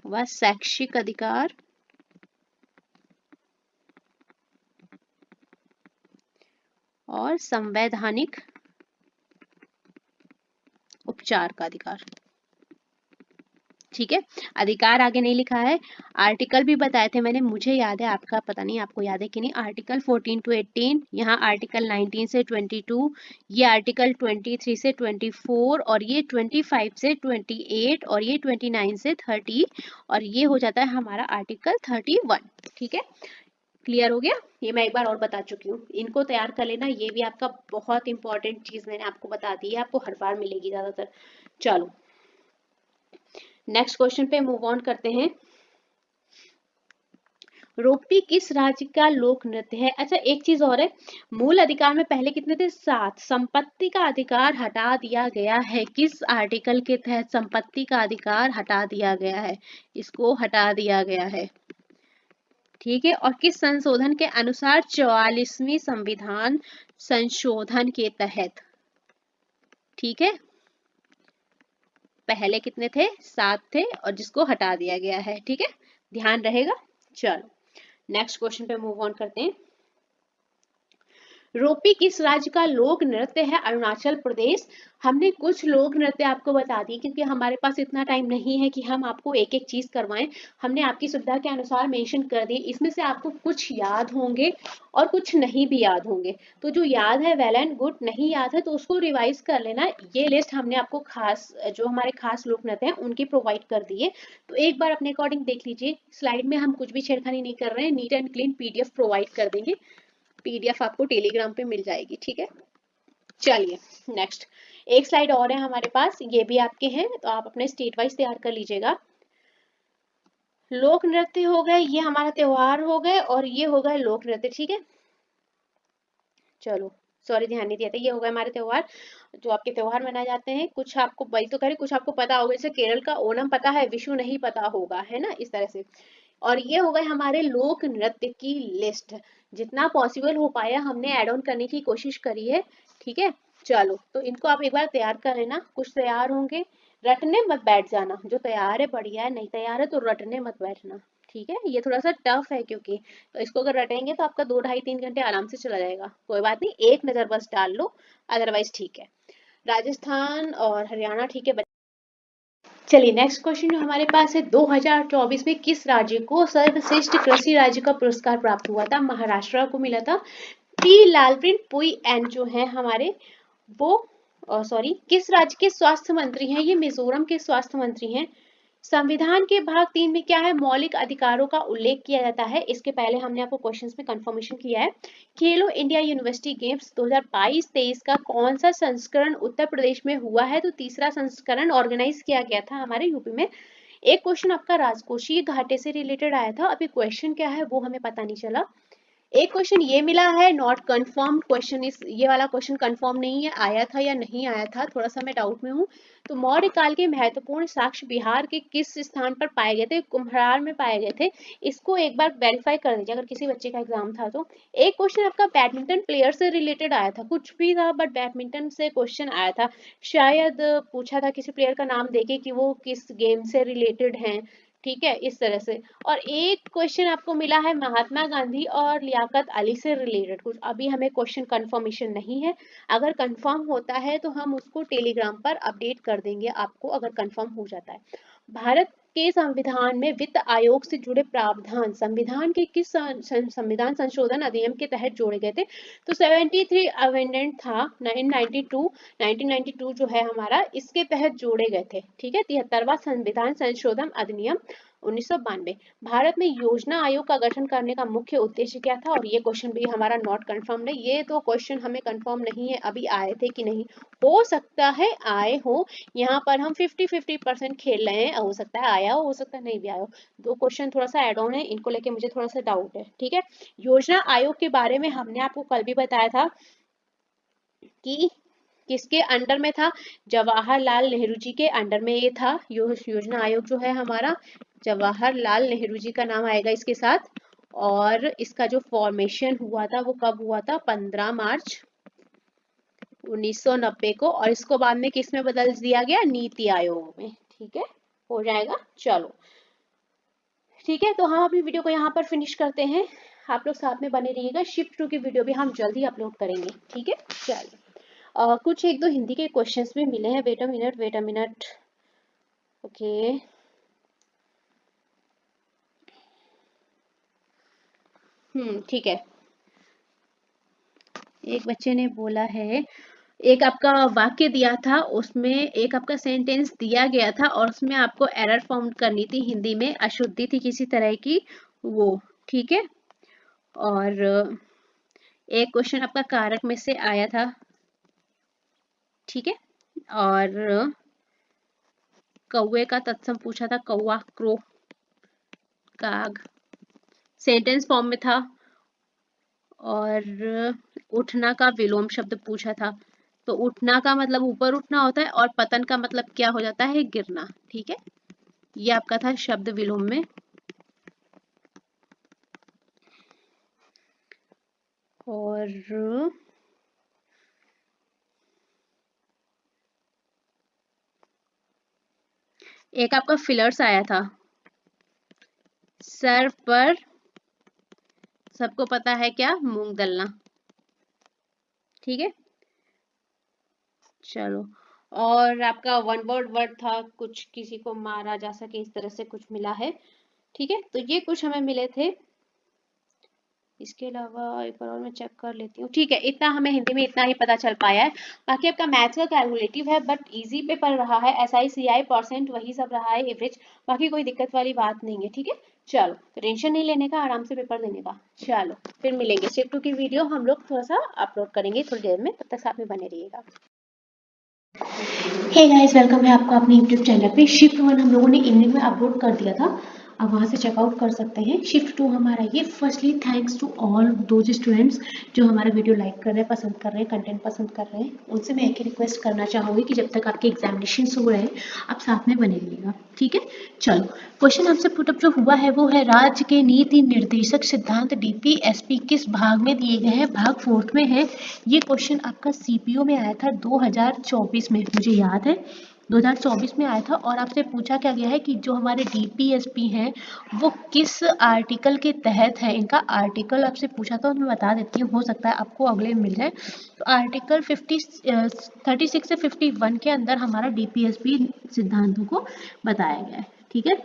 व शैक्षिक अधिकार और संवैधानिक उपचार का अधिकार, ठीक है। अधिकार आगे नहीं लिखा है। आर्टिकल भी बताए थे मैंने, मुझे याद है, आपका पता नहीं आपको याद है कि नहीं। आर्टिकल 14 to 18, यहाँ आर्टिकल 19 से 22, ये आर्टिकल 23 से 24 और ये 25 से 28 और ये 29 से 30 और ये हो जाता है हमारा आर्टिकल 31, ठीक है। क्लियर हो गया? ये मैं एक बार और बता चुकी हूँ, इनको तैयार कर लेना। ये भी आपका बहुत इंपॉर्टेंट चीज मैंने आपको बता दी है, आपको हर बार मिलेगी ज्यादातर। चलो नेक्स्ट क्वेश्चन पे मूव ऑन करते हैं। रोपी किस राज्य का लोक नृत्य है? अच्छा एक चीज और है, मूल अधिकार में पहले कितने थे? 7। संपत्ति का अधिकार हटा दिया गया है, किस आर्टिकल के तहत संपत्ति का अधिकार हटा दिया गया है? इसको हटा दिया गया है, ठीक है। और किस संशोधन के अनुसार? 44वीं संविधान संशोधन के तहत, ठीक है। पहले कितने थे? 7 थे और जिसको हटा दिया गया है, ठीक है, ध्यान रहेगा। चलो नेक्स्ट क्वेश्चन पे मूव ऑन करते हैं। रोपी किस राज्य का लोक नृत्य है? अरुणाचल प्रदेश। हमने कुछ लोक नृत्य आपको बता दी क्योंकि हमारे पास इतना टाइम नहीं है कि हम आपको एक एक चीज करवाएं, हमने आपकी सुविधा के अनुसार मेंशन कर दिए। इसमें से आपको कुछ याद होंगे और कुछ नहीं भी याद होंगे, तो जो याद है वेल एंड गुड, नहीं याद है तो उसको रिवाइज कर लेना। ये लिस्ट हमने आपको खास, जो हमारे खास लोक नृत्य हैं उनकी प्रोवाइड कर दी है, तो एक बार अपने अकॉर्डिंग देख लीजिए। स्लाइड में हम कुछ भी छेड़खानी नहीं कर रहे हैं, neat and clean PDF provide कर देंगे। PDF आपको टेलीग्राम पे मिल जाएगी, ठीक है। चलिए नेक्स्ट, एक स्लाइड और है हमारे पास, ये भी आपके हैं, तो आप अपने स्टेट वाइज तैयार कर लीजिएगा। लोक नृत्य हो गए, ये हमारा त्योहार हो गए, और ये हो गए लोक नृत्य, ठीक है। चलो सॉरी ध्यान नहीं दिया था, ये हो गए हमारे त्योहार, जो आपके त्योहार मनाए जाते हैं। कुछ आपको वही तो करें, कुछ आपको पता होगा, जैसे केरल का ओणम पता है, विशु नहीं पता होगा, है ना, इस तरह से। और ये हो गए हमारे लोक नृत्य की लिस्ट, जितना पॉसिबल हो पाया हमने ऐड ऑन करने की कोशिश करी है, ठीक है। चलो तो इनको आप एक बार तैयार कर लेना, कुछ तैयार होंगे, रटने मत बैठ जाना, जो तैयार है बढ़िया है, नहीं तैयार है तो रटने मत बैठना, ठीक है। ये थोड़ा सा टफ है क्योंकि, तो इसको अगर रटेंगे तो आपका 2 ढाई 3 घंटे आराम से चला जाएगा। कोई बात नहीं, एक नजर बस डाल लो, अदरवाइज ठीक है। राजस्थान और हरियाणा, ठीक है। चलिए नेक्स्ट क्वेश्चन जो हमारे पास है, 2024 में किस राज्य को सर्वश्रेष्ठ कृषि राज्य का पुरस्कार प्राप्त हुआ था? महाराष्ट्र को मिला था। पी लालप्रिंट पुईएन जो है हमारे, वो सॉरी किस राज्य के स्वास्थ्य मंत्री हैं? ये मिजोरम के स्वास्थ्य मंत्री हैं। संविधान के भाग 3 में क्या है, मौलिक अधिकारों का उल्लेख किया जाता है। इसके पहले हमने आपको क्वेश्चंस में कंफर्मेशन किया है। खेलो इंडिया यूनिवर्सिटी गेम्स 2022-23 का कौन सा संस्करण उत्तर प्रदेश में हुआ है, तो तीसरा संस्करण ऑर्गेनाइज किया गया था हमारे यूपी में। एक क्वेश्चन आपका राजकोषीय घाटे से रिलेटेड आया था, अभी क्वेश्चन क्या है वो हमें पता नहीं चला। एक क्वेश्चन ये मिला है नॉट कंफर्म क्वेश्चन, इस ये वाला क्वेश्चन कंफर्म नहीं है, आया था या नहीं आया था, थोड़ा सा मैं डाउट में हूँ। तो मौर्य काल के महत्वपूर्ण साक्ष्य बिहार के किस स्थान पर पाए गए थे, कुम्भरार में पाए गए थे। इसको एक बार वेरीफाई कर दीजिए अगर किसी बच्चे का एग्जाम था तो। एक क्वेश्चन आपका बैडमिंटन प्लेयर से रिलेटेड आया था, कुछ भी था बट बैडमिंटन से क्वेश्चन आया था, शायद पूछा था किसी प्लेयर का नाम देके कि वो किस गेम से रिलेटेड हैं, ठीक है, इस तरह से। और एक क्वेश्चन आपको मिला है महात्मा गांधी और लियाकत अली से रिलेटेड कुछ, अभी हमें क्वेश्चन कंफर्मेशन नहीं है। अगर कंफर्म होता है तो हम उसको टेलीग्राम पर अपडेट कर देंगे आपको, अगर कंफर्म हो जाता है। भारत के संविधान में वित्त आयोग से जुड़े प्रावधान संविधान के किस संविधान संशोधन अधिनियम के तहत जोड़े गए थे, तो 73 अमेंडमेंट था 1992 जो है हमारा, इसके तहत जोड़े गए थे, ठीक है। 73वां संविधान संशोधन अधिनियम 1992। भारत में योजना आयोग का गठन करने का मुख्य उद्देश्य क्या था, और ये क्वेश्चन भी हमारा नॉट कंफर्म है। ये तो क्वेश्चन हमें कंफर्म नहीं है अभी आए थे कि नहीं, हो सकता है आए हो, यहाँ पर हम 50-50% खेल रहे हैं, हो सकता है आया हो सकता है नहीं भी आया हो। दो क्वेश्चन थोड़ा सा एड ऑन है, इनको लेके मुझे थोड़ा सा डाउट है, ठीक है। योजना आयोग के बारे में हमने आपको कल भी बताया था कि किसके अंडर में था, जवाहरलाल नेहरू जी के अंडर में ये था। योजना आयोग जो है हमारा, जवाहरलाल नेहरू जी का नाम आएगा इसके साथ। और इसका जो फॉर्मेशन हुआ था वो कब हुआ था, 15 मार्च 1990 को, और इसको बाद में किस में बदल दिया गया, नीति आयोग में, ठीक है, हो जाएगा। चलो ठीक है, तो हम अपनी वीडियो को यहाँ पर फिनिश करते हैं। आप लोग साथ में बने रहिएगा, शिफ्ट 2 की वीडियो भी हम जल्दी अपलोड करेंगे, ठीक है। चलिए कुछ एक दो हिंदी के क्वेश्चंस भी मिले हैं, वेट अ मिनट, ओके। ठीक है, एक बच्चे ने बोला है, एक आपका वाक्य दिया था उसमें एक आपका सेंटेंस दिया गया था और उसमें आपको एरर फाउंड करनी थी, हिंदी में अशुद्धि थी किसी तरह की वो, ठीक है। और एक क्वेश्चन आपका कारक में से आया था, ठीक है। और कौवे का तत्सम पूछा था, कौवा, क्रो, काग, सेंटेंस फॉर्म में था। और उठना का विलोम शब्द पूछा था, तो उठना का मतलब ऊपर उठना होता है और पतन का मतलब क्या हो जाता है, गिरना, ठीक है। ये आपका था शब्द विलोम में। और एक आपका फिलर्स आया था, सर पर, सबको पता है क्या, मूंग दलना, ठीक है। चलो, और आपका वन वर्ड था, कुछ किसी को मारा जा सके इस तरह से कुछ मिला है, ठीक है। तो ये कुछ हमें मिले थे, इसके अलावा एक बार और मैं चेक कर लेती हूँ, ठीक है। इतना हमें हिंदी में इतना ही पता चल पाया है। बाकी आपका मैथ्स का कैलकुलेटिव है बट इजी पेपर रहा है, SI CI परसेंट वही सब रहा है, एवरेज, बाकी कोई दिक्कत वाली बात नहीं है, ठीक है। चलो, तो टेंशन नहीं लेने का, आराम से पेपर देने का। चलो फिर मिलेंगे, शिफ्ट 2 की वीडियो हम लोग थोड़ा सा अपलोड करेंगे थोड़ी देर में, तब तक साथ में बने रहिएगा। हे गाइस, वेलकम है आपका अपने YouTube चैनल पे। शिफ्ट 1 हम लोगों ने इवनिंग में अपलोड कर दिया था, आप वहाँ से चेकआउट कर सकते हैं। शिफ्ट 2 हमारा ये, firstly thanks to all those students जो हमारा वीडियो लाइक कर रहे हैं, पसंद कर रहे हैं, कंटेंट पसंद कर रहे हैं। उनसे मैं एक ही रिक्वेस्ट करना चाहूँगी कि जब तक आपके एग्जामिनेशन हो रहे हैं आप साथ में बने रहिएगा, ठीक है। चलो, क्वेश्चन हमसे पुटअप जो हुआ है वो है, राज्य के नीति निर्देशक सिद्धांत DPSP किस भाग में दिए गए हैं, भाग 4th में है। ये क्वेश्चन आपका CPO में आया था 2024 में, मुझे याद है 2024 में आया था। और आपसे पूछा क्या गया है कि जो हमारे DPSP हैं वो किस आर्टिकल के तहत है, इनका आर्टिकल आपसे पूछा था, मैं बता देती हूँ, हो सकता है आपको अगले में मिल जाए। तो आर्टिकल 36 से 51 के अंदर हमारा DPSP सिद्धांतों को बताया गया है, ठीक है।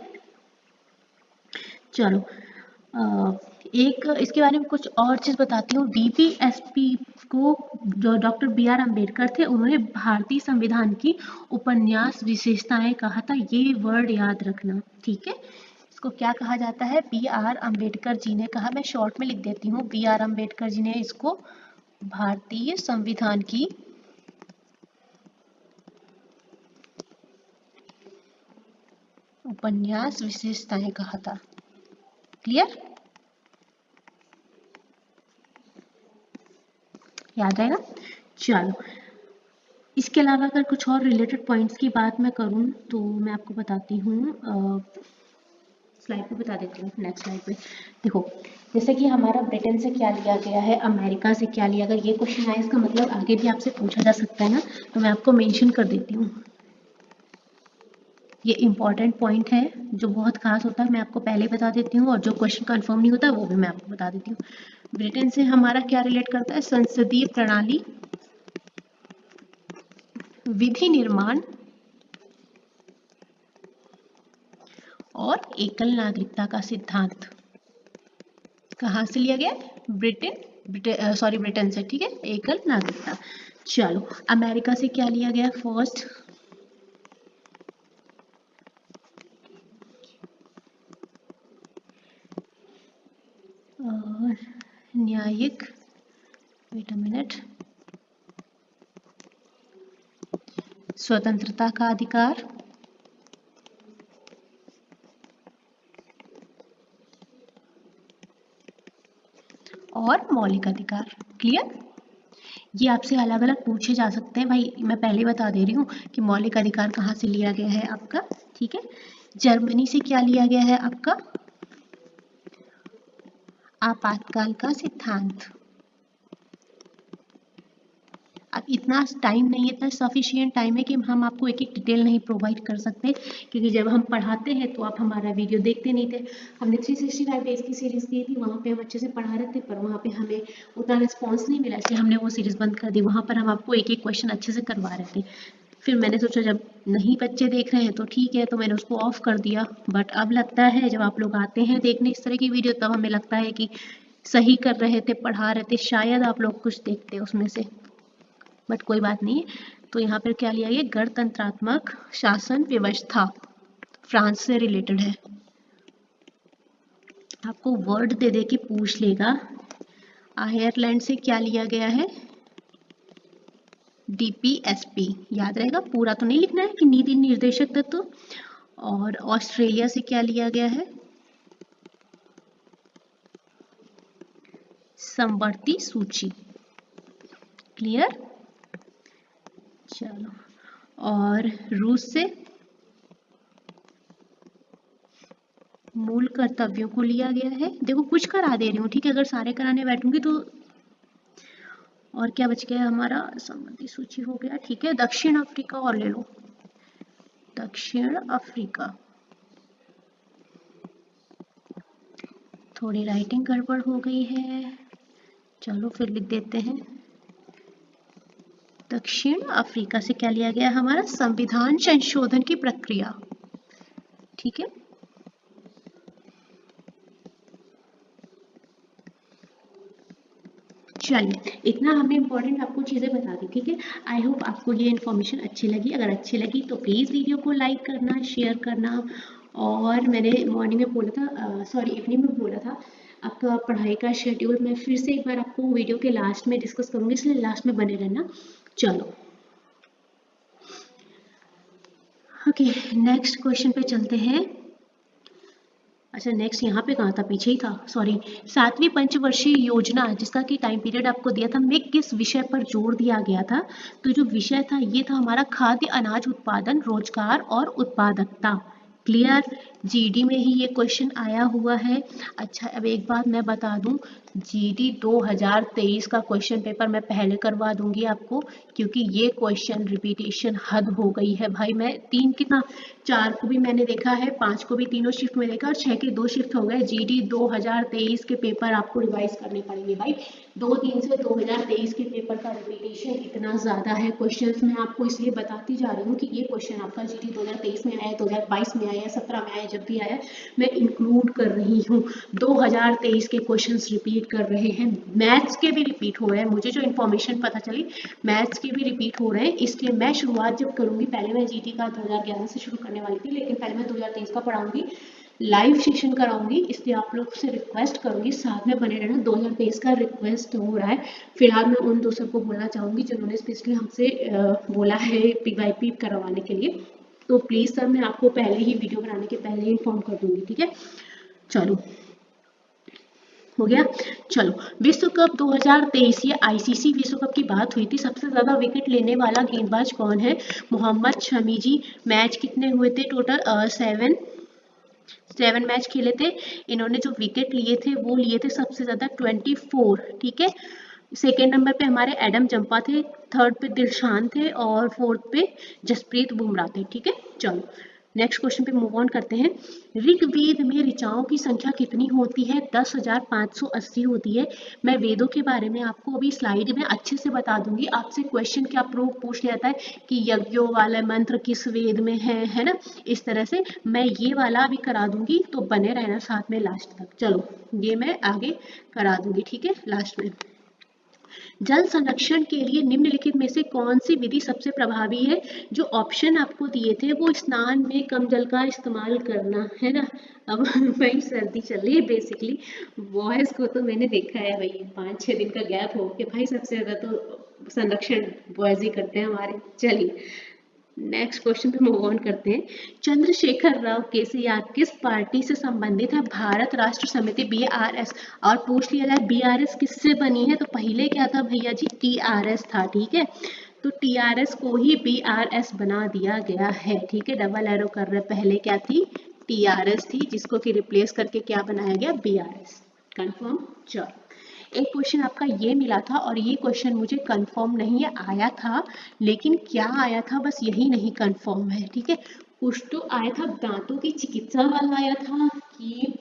चलो, एक इसके बारे में कुछ और चीज बताती हूँ। बीपीएसपी को जो डॉक्टर BR अम्बेडकर थे, उन्होंने भारतीय संविधान की उपन्यास विशेषताएं कहा था। ये वर्ड याद रखना, ठीक है। इसको क्या कहा जाता है? BR अम्बेडकर जी ने कहा। मैं शॉर्ट में लिख देती हूँ, BR अम्बेडकर जी ने इसको भारतीय संविधान की उपन्यास विशेषताएं कहा था। क्लियर? याद आएगा? चलो, इसके अलावा अगर कुछ और रिलेटेड पॉइंट्स की बात मैं करूं तो मैं आपको बताती हूँ, स्लाइड पे बता देती हूँ। नेक्स्ट स्लाइड पे देखो, जैसे कि हमारा ब्रिटेन से क्या लिया गया है, अमेरिका से क्या लिया गया। ये क्वेश्चन आया, इसका मतलब आगे भी आपसे पूछा जा सकता है ना, तो मैं आपको मेंशन कर देती हूँ। ये इंपॉर्टेंट पॉइंट है जो बहुत खास होता है, मैं आपको पहले बता देती हूँ, और जो क्वेश्चन कंफर्म नहीं होता वो भी मैं आपको बता देती हूँ। ब्रिटेन से हमारा क्या रिलेट करता है? संसदीय प्रणाली, विधि निर्माण और एकल नागरिकता का सिद्धांत। कहाँ से लिया गया? ब्रिटेन से, ठीक है। एकल नागरिकता। चलो, अमेरिका से क्या लिया गया? फर्स्ट न्यायिक, वेट अ मिनट, स्वतंत्रता का अधिकार और मौलिक अधिकार। क्लियर? ये आपसे अलग अलग पूछे जा सकते हैं भाई, मैं पहले बता दे रही हूँ कि मौलिक अधिकार कहाँ से लिया गया है आपका, ठीक है। जर्मनी से क्या लिया गया है आपका? आपातकाल का सिद्धांत। अब इतना टाइम नहीं है, इतना सफिशिएंट टाइम है कि हम आपको एक एक डिटेल नहीं प्रोवाइड कर सकते, क्योंकि जब हम पढ़ाते हैं तो आप हमारा वीडियो देखते नहीं थे। हमने 365 डेज की सीरीज दी थी, वहाँ पे हम अच्छे से पढ़ा रहे थे, पर वहाँ पे हमें उतना रिस्पॉन्स नहीं मिला, इसलिए हमने वो सीरीज बंद कर दी। वहाँ पर हम आपको एक एक क्वेश्चन अच्छे से करवा रहे थे। फिर मैंने सोचा जब नहीं बच्चे देख रहे हैं तो ठीक है, तो मैंने उसको ऑफ कर दिया। बट अब लगता है जब आप लोग आते हैं देखने इस तरह की वीडियो, तब हमें लगता है कि सही कर रहे थे, पढ़ा रहे थे, शायद आप लोग कुछ देखते उसमें से, बट कोई बात नहीं। तो यहाँ पर क्या लिया? ये गणतंत्रात्मक शासन व्यवस्था, फ्रांस से रिलेटेड है। आपको वर्ड दे दे के पूछ लेगा। आयरलैंड से क्या लिया गया है? DPSP। याद रहेगा, पूरा तो नहीं लिखना है कि नीति निर्देशक तत्व। और ऑस्ट्रेलिया से क्या लिया गया है? समवर्ती सूची। क्लियर? चलो, और रूस से मूल कर्तव्यों को लिया गया है। देखो कुछ करा दे रही हूँ, ठीक है, अगर सारे कराने बैठूंगी तो। और क्या बच गया हमारा? संबंधी सूची हो गया, ठीक है। दक्षिण अफ्रीका और ले लो, दक्षिण अफ्रीका। थोड़ी राइटिंग गड़बड़ हो गई है, चलो फिर लिख देते हैं। दक्षिण अफ्रीका से क्या लिया गया? हमारा संविधान संशोधन की प्रक्रिया, ठीक है। चलिए, इतना हमने इम्पोर्टेंट आपको चीज़ें बता दी, ठीक है। आई होप आपको ये इन्फॉर्मेशन अच्छी लगी। अगर अच्छी लगी तो प्लीज़ वीडियो को लाइक करना, शेयर करना। और मैंने मॉर्निंग में बोला था, सॉरी इवनिंग में बोला था, आपका पढ़ाई का शेड्यूल मैं फिर से एक बार आपको वीडियो के लास्ट में डिस्कस करूँगी, इसलिए लास्ट में बने रहना। चलो, ओके, नेक्स्ट क्वेश्चन पे चलते हैं। अच्छा, नेक्स्ट यहाँ पे कहाँ था? पीछे ही था, सॉरी। 7वीं पंचवर्षीय योजना, जिसका कि टाइम पीरियड आपको दिया था, में किस विषय पर जोर दिया गया था? तो जो विषय था ये था हमारा खाद्य अनाज उत्पादन, रोजगार और उत्पादकता। क्लियर? GD में ही ये क्वेश्चन आया हुआ है। अच्छा, अब एक बात मैं बता दूं, GD 2023 का क्वेश्चन पेपर मैं पहले करवा दूंगी आपको, क्योंकि ये क्वेश्चन रिपीटेशन हद हो गई है भाई। मैं 4 को भी मैंने देखा है, 5 को भी तीनों शिफ्ट में देखा, और 6 के 2 शिफ्ट हो गए। GD 2023 के पेपर आपको रिवाइज करने पड़ेंगे भाई। 2-3 से 2023 के पेपर का रिपीटेशन इतना ज्यादा है। क्वेश्चंस मैं आपको इसलिए बताती जा रही हूँ कि ये क्वेश्चन आपका GD 2023 में आया, 2022 में आया, 17 में आया, जब भी आया मैं इंक्लूड कर रही हूँ। 2023 के क्वेश्चंस रिपीट कर रहे हैं, मैथ्स के भी रिपीट हो रहे हैं, मुझे जो इन्फॉर्मेशन पता चली मैथ्स के भी रिपीट हो रहे हैं। इसलिए मैं शुरुआत जब करूँगी, पहले मैं जीटी का 2011 से शुरू करने वाली थी, लेकिन पहले मैं 2023 का पढ़ाऊँगी, लाइव सेशन कराऊंगी। इसलिए आप लोग से रिक्वेस्ट करूंगी साथ में बने रहना। 2023 का रिक्वेस्ट हो रहा है। फिलहाल मैं उन दो सबको बोलना चाहूंगी जिन्होंने स्पेशली हमसे बोला है पीवाईपी करवाने के लिए, तो प्लीज सर मैं आपको पहले ही वीडियो बनाने के पहले ही इन्फॉर्म कर दूंगी, ठीक है। चलो हो गया। चलो विश्व कप 2023, ये आईसीसी विश्व कप की बात हुई थी। सबसे ज्यादा विकेट लेने वाला गेंदबाज कौन है? मोहम्मद शमी जी। मैच कितने हुए थे टोटल? 7 मैच खेले थे। इन्होंने जो विकेट लिए थे वो लिए थे सबसे ज्यादा 24, ठीक है। सेकेंड नंबर पे हमारे एडम जंपा थे, थर्ड पे दिलशान थे और फोर्थ पे जसप्रीत बुमराह थे, ठीक है। चलो नेक्स्ट क्वेश्चन पे मूव ऑन करते हैं। ऋग्वेद में ऋचाओं की संख्या कितनी होती है? 10,580 होती है। मैं वेदों के बारे में आपको अभी स्लाइड में अच्छे से बता दूंगी। आपसे क्वेश्चन क्या प्रूफ पूछ लिया था कि यज्ञों वाला मंत्र किस वेद में है ना, इस तरह से मैं ये वाला अभी करा दूंगी, तो बने रहना साथ में लास्ट तक। चलो ये मैं आगे करा दूंगी, ठीक है, लास्ट में। जल संरक्षण के लिए निम्नलिखित में से कौन सी विधि सबसे प्रभावी है? जो ऑप्शन आपको दिए थे वो स्नान में कम जल का इस्तेमाल करना है ना। अब भाई सर्दी चल रही है, बेसिकली बॉयज को तो मैंने देखा है भाई 5-6 दिन का गैप हो के भाई सबसे ज्यादा तो संरक्षण बॉयज ही करते हैं हमारे। चलिए नेक्स्ट क्वेश्चन पे मूव ऑन करते हैं। चंद्रशेखर राव केसीआर किस पार्टी से संबंधित है? भारत राष्ट्र समिति बीआरएस। और पूछ लिया जाए बीआरएस किससे बनी है, तो पहले क्या था भैया जी? टीआरएस था, ठीक है। तो टीआरएस को ही बीआरएस बना दिया गया है, ठीक है। डबल एरो कर रहे, पहले क्या थी? टीआरएस थी, जिसको कि रिप्लेस करके क्या बनाया गया? बीआरएस। कंफर्म। चलो एक क्वेश्चन आपका ये मिला था और ये क्वेश्चन मुझे कंफर्म नहीं है, आया था, लेकिन क्या आया था बस यही नहीं कंफर्म है, ठीक है। कुछ तो आया था, दांतों की चिकित्सा वाला आया था कि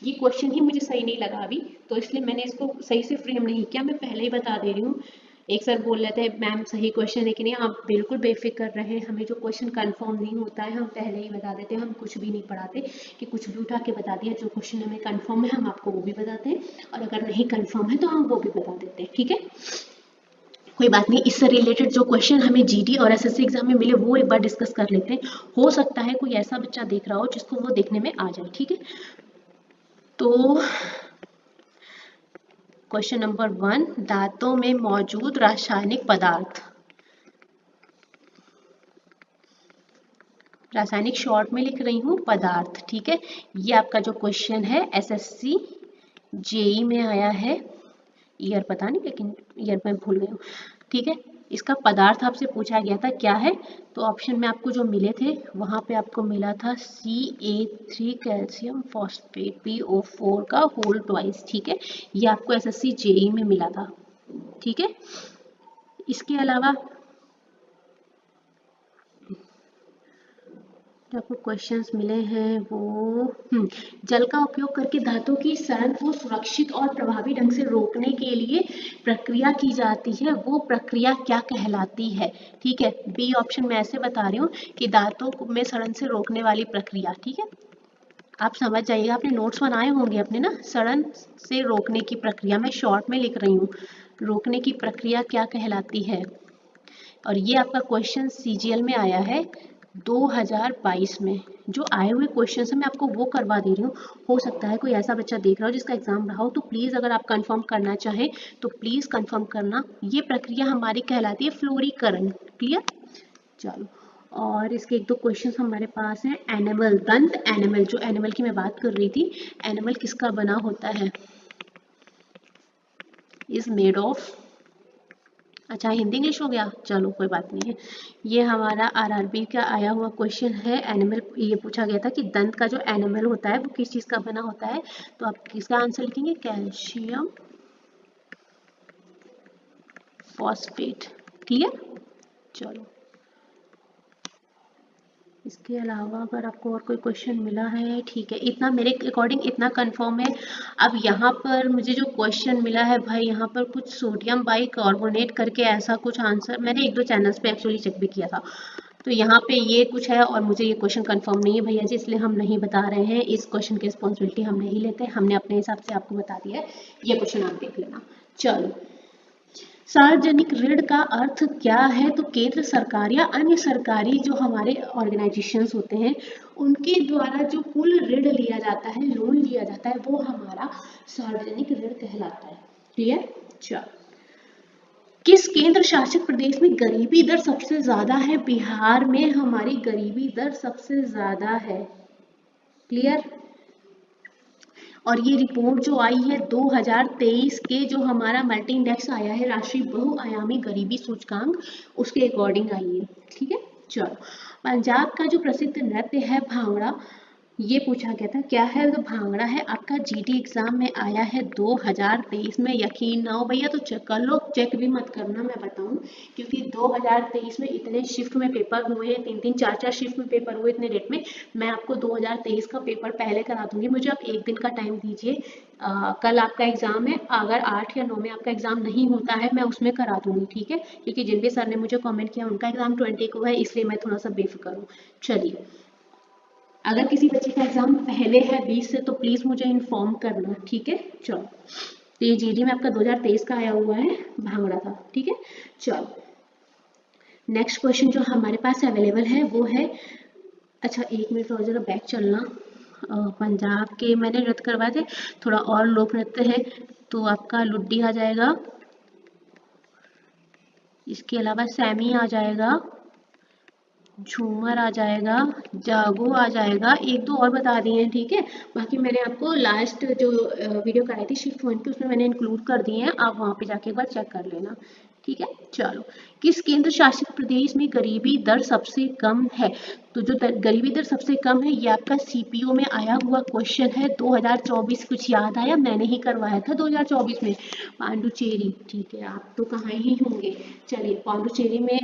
ये क्वेश्चन ही मुझे सही नहीं लगा अभी, तो इसलिए मैंने इसको सही से फ्रेम नहीं किया। मैं पहले ही बता दे रही हूँ। एक सर बोल रहे थे मैम सही क्वेश्चन है कि नहीं, आप बिल्कुल बेफिक्र रहे, हमें जो क्वेश्चन कंफर्म नहीं होता है हम पहले ही बता देते हैं। हम कुछ भी नहीं पढ़ाते कि कुछ भी उठा के बता दिया। जो क्वेश्चन हमें कंफर्म है हम आपको वो भी बताते हैं, और अगर नहीं कंफर्म है तो हम वो भी बता देते हैं, ठीक है। कोई बात नहीं, इससे रिलेटेड जो क्वेश्चन हमें जीडी और एसएससी एग्जाम में मिले वो एक बार डिस्कस कर लेते हैं। हो सकता है कोई ऐसा बच्चा देख रहा हो जिसको वो देखने में आ जाए, ठीक है। तो क्वेश्चन नंबर 1, दांतों में मौजूद रासायनिक पदार्थ। रासायनिक शॉर्ट में लिख रही हूँ पदार्थ, ठीक है। ये आपका जो क्वेश्चन है एसएससी जेई में आया है। ईयर पता नहीं, लेकिन ईयर मैं भूल गई हूँ, ठीक है। इसका पदार्थ आपसे पूछा गया था क्या है, तो ऑप्शन में आपको जो मिले थे वहां पे आपको मिला था CA3 कैल्शियम फॉस्फेट PO4 का होल ट्वाइस, ठीक है। ये आपको एसएससी जेई में मिला था, ठीक है। इसके अलावा जो आपको क्वेश्चंस मिले हैं वो जल का उपयोग करके धातु की सड़न को सुरक्षित और प्रभावी ढंग से रोकने के लिए प्रक्रिया की जाती है, वो प्रक्रिया क्या कहलाती है, ठीक है। बी ऑप्शन में ऐसे बता रही हूँ कि दांतों में सड़न से रोकने वाली प्रक्रिया, ठीक है। आप समझ जाइएगा, आपने नोट्स बनाए होंगे अपने ना। सड़न से रोकने की प्रक्रिया मैं शॉर्ट में लिख रही हूँ, रोकने की प्रक्रिया क्या कहलाती है। और ये आपका क्वेश्चन सीजीएल में आया है 2022 में। जो आए हुए क्वेश्चन है मैं आपको वो करवा दे रही हूँ। हो सकता है कोई ऐसा बच्चा देख रहा हो जिसका एग्जाम रहा हो, तो प्लीज अगर आप कंफर्म करना चाहें तो प्लीज कंफर्म करना। ये प्रक्रिया हमारी कहलाती है फ्लोरीकरण, क्लियर। चलो और इसके एक दो क्वेश्चन हमारे पास हैं। एनिमल, दंत एनिमल, जो एनिमल की मैं बात कर रही थी, एनिमल किसका बना होता है? इज मेड ऑफ, अच्छा हिंदी इंग्लिश हो गया, चलो कोई बात नहीं है। ये हमारा आरआरबी का आया हुआ क्वेश्चन है। एनिमल, ये पूछा गया था कि दंत का जो एनिमल होता है वो किस चीज का बना होता है, तो आप किसका आंसर लिखेंगे? Calcium phosphate, clear. चलो इसके अलावा अगर आपको और कोई क्वेश्चन मिला है, ठीक है, इतना मेरे अकॉर्डिंग इतना कंफर्म है। अब यहाँ पर मुझे जो क्वेश्चन मिला है भाई, यहाँ पर कुछ सोडियम बाइकार्बोनेट करके ऐसा कुछ आंसर मैंने एक दो चैनल्स पे एक्चुअली चेक भी किया था, तो यहाँ पे ये कुछ है और मुझे ये क्वेश्चन कंफर्म नहीं है भैया जी, इसलिए हम नहीं बता रहे हैं। इस क्वेश्चन की रिस्पॉन्सिबिलिटी हम नहीं लेते, हमने अपने हिसाब से आपको बता दिया है। ये क्वेश्चन आप देख लेना। चलो, सार्वजनिक ऋण का अर्थ क्या है? तो केंद्र सरकार या अन्य सरकारी जो हमारे ऑर्गेनाइजेशंस होते हैं उनके द्वारा जो कुल ऋण लिया जाता है, लोन लिया जाता है, वो हमारा सार्वजनिक ऋण कहलाता है। क्लियर? चलो, किस केंद्र शासित प्रदेश में गरीबी दर सबसे ज्यादा है? बिहार में हमारी गरीबी दर सबसे ज्यादा है। क्लियर? और ये रिपोर्ट जो आई है 2023 के, जो हमारा मल्टी इंडेक्स आया है, राष्ट्रीय बहुआयामी गरीबी सूचकांक, उसके अकॉर्डिंग आई है। ठीक है, चलो, पंजाब का जो प्रसिद्ध नृत्य है भांगड़ा, ये पूछा गया था क्या है? तो भांगड़ा है। आपका जीडी एग्जाम में आया है 2023 में। यकीन ना हो भैया तो चेक कर लो, चेक भी मत करना मैं बताऊं, क्योंकि 2023 में इतने शिफ्ट में पेपर हुए हैं, 3-3 4-4 शिफ्ट में पेपर हुए इतने डेट में। मैं आपको 2023 का पेपर पहले करा दूंगी, मुझे आप एक दिन का टाइम दीजिए। कल आपका एग्जाम है, अगर 8 या 9 में आपका एग्जाम नहीं होता है मैं उसमें करा दूंगी। ठीक है, क्योंकि जिन भी सर ने मुझे कॉमेंट किया उनका एग्जाम 20 को है, इसलिए मैं थोड़ा सा बेफिक्र हूँ। चलिए, अगर किसी बच्चे का एग्जाम पहले है 20 से तो प्लीज मुझे इन्फॉर्म करना। ठीक है, चलो, तो ये जीडी में आपका 2023 का आया हुआ है, भांगड़ा था। ठीक है, चलो, नेक्स्ट क्वेश्चन जो हमारे पास अवेलेबल है वो है, अच्छा एक मिनट और जरा बैक चलना। पंजाब के मैंने नृत्य करवाए थे, थोड़ा और लोक नृत्य है, तो आपका लुड्डी आ जाएगा, इसके अलावा सैमी आ जाएगा, झूमर आ जाएगा, जागो आ जाएगा, एक दो और बता दिए हैं। ठीक है, बाकी मैंने आपको लास्ट जो वीडियो कराई थी शिफ्ट 1 की, उसमें मैंने इंक्लूड कर दिए हैं, आप वहां पे जाके एक बार चेक कर लेना। ठीक है, चलो, किस केंद्र शासित प्रदेश में गरीबी दर सबसे कम है? तो जो गरीबी दर सबसे कम है, ये आपका सीपीओ में आया हुआ क्वेश्चन है 2024। कुछ याद आया? मैंने ही करवाया था 2024 में, पांडुचेरी। ठीक है, आप तो कहाँ ही होंगे। चलिए, पांडुचेरी में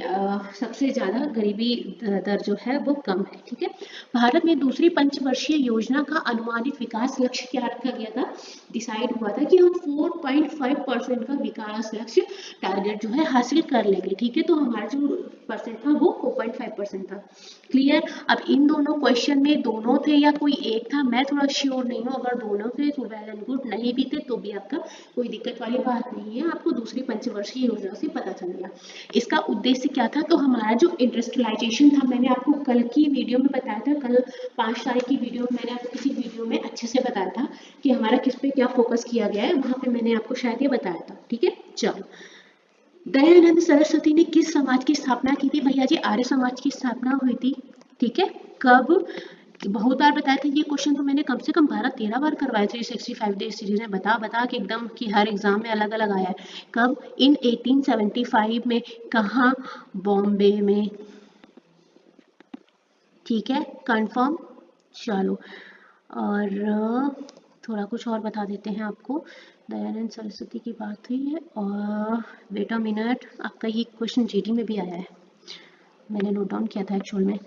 सबसे ज्यादा गरीबी दर जो है वो कम है। ठीक है, भारत में दूसरी पंचवर्षीय योजना का अनुमानित विकास लक्ष्य क्या रखा गया था? डिसाइड हुआ था कि हम 4.5% का विकास लक्ष्य टारगेट जो है हासिल कर लेंगे। ठीक है, तो हमारा जो परसेंट था वो 4.5% था। क्लियर? अब इन दोनों क्वेश्चन में दोनों थे या कोई एक था, मैं थोड़ा श्योर नहीं हूँ। अगर दोनों थे तो वेल एंड गुड, नहीं भी थे तो भी आपका कोई दिक्कत वाली बात नहीं है, आपको दूसरी पंचवर्षीय योजना से पता चल गया। इसका उद्देश्य क्या था? तो हमारा जो इंडस्ट्रियलाइजेशन था, मैंने आपको कल की वीडियो में बताया था, कल 5 तारीख की वीडियो में मैंने आपको किसी वीडियो में अच्छे से बताया था कि हमारा किस पे क्या फोकस किया गया है, वहां पे मैंने आपको शायद ये बताया था। ठीक है, चलो, दयानंद सरस्वती ने किस समाज की स्थापना की थी? भैया जी, आर्य समाज की स्थापना हुई थी। ठीक है, कब? बहुत बार बताया था ये क्वेश्चन, तो मैंने कम से कम 12-13 बार करवाए थे 65 डेज सीरीज में, बता के एकदम कि हर एग्जाम में अलग अलग आया है। कब? इन 1875 में। कहाँ? बॉम्बे में। ठीक है, कंफर्म। चलो, और थोड़ा कुछ और बता देते हैं आपको। दयानंद सरस्वती की बात हुई है, और वेट अ मिनट, आपका ये क्वेश्चन जीडी में भी आया है, मैंने नोट डाउन किया था एक्चुअल में।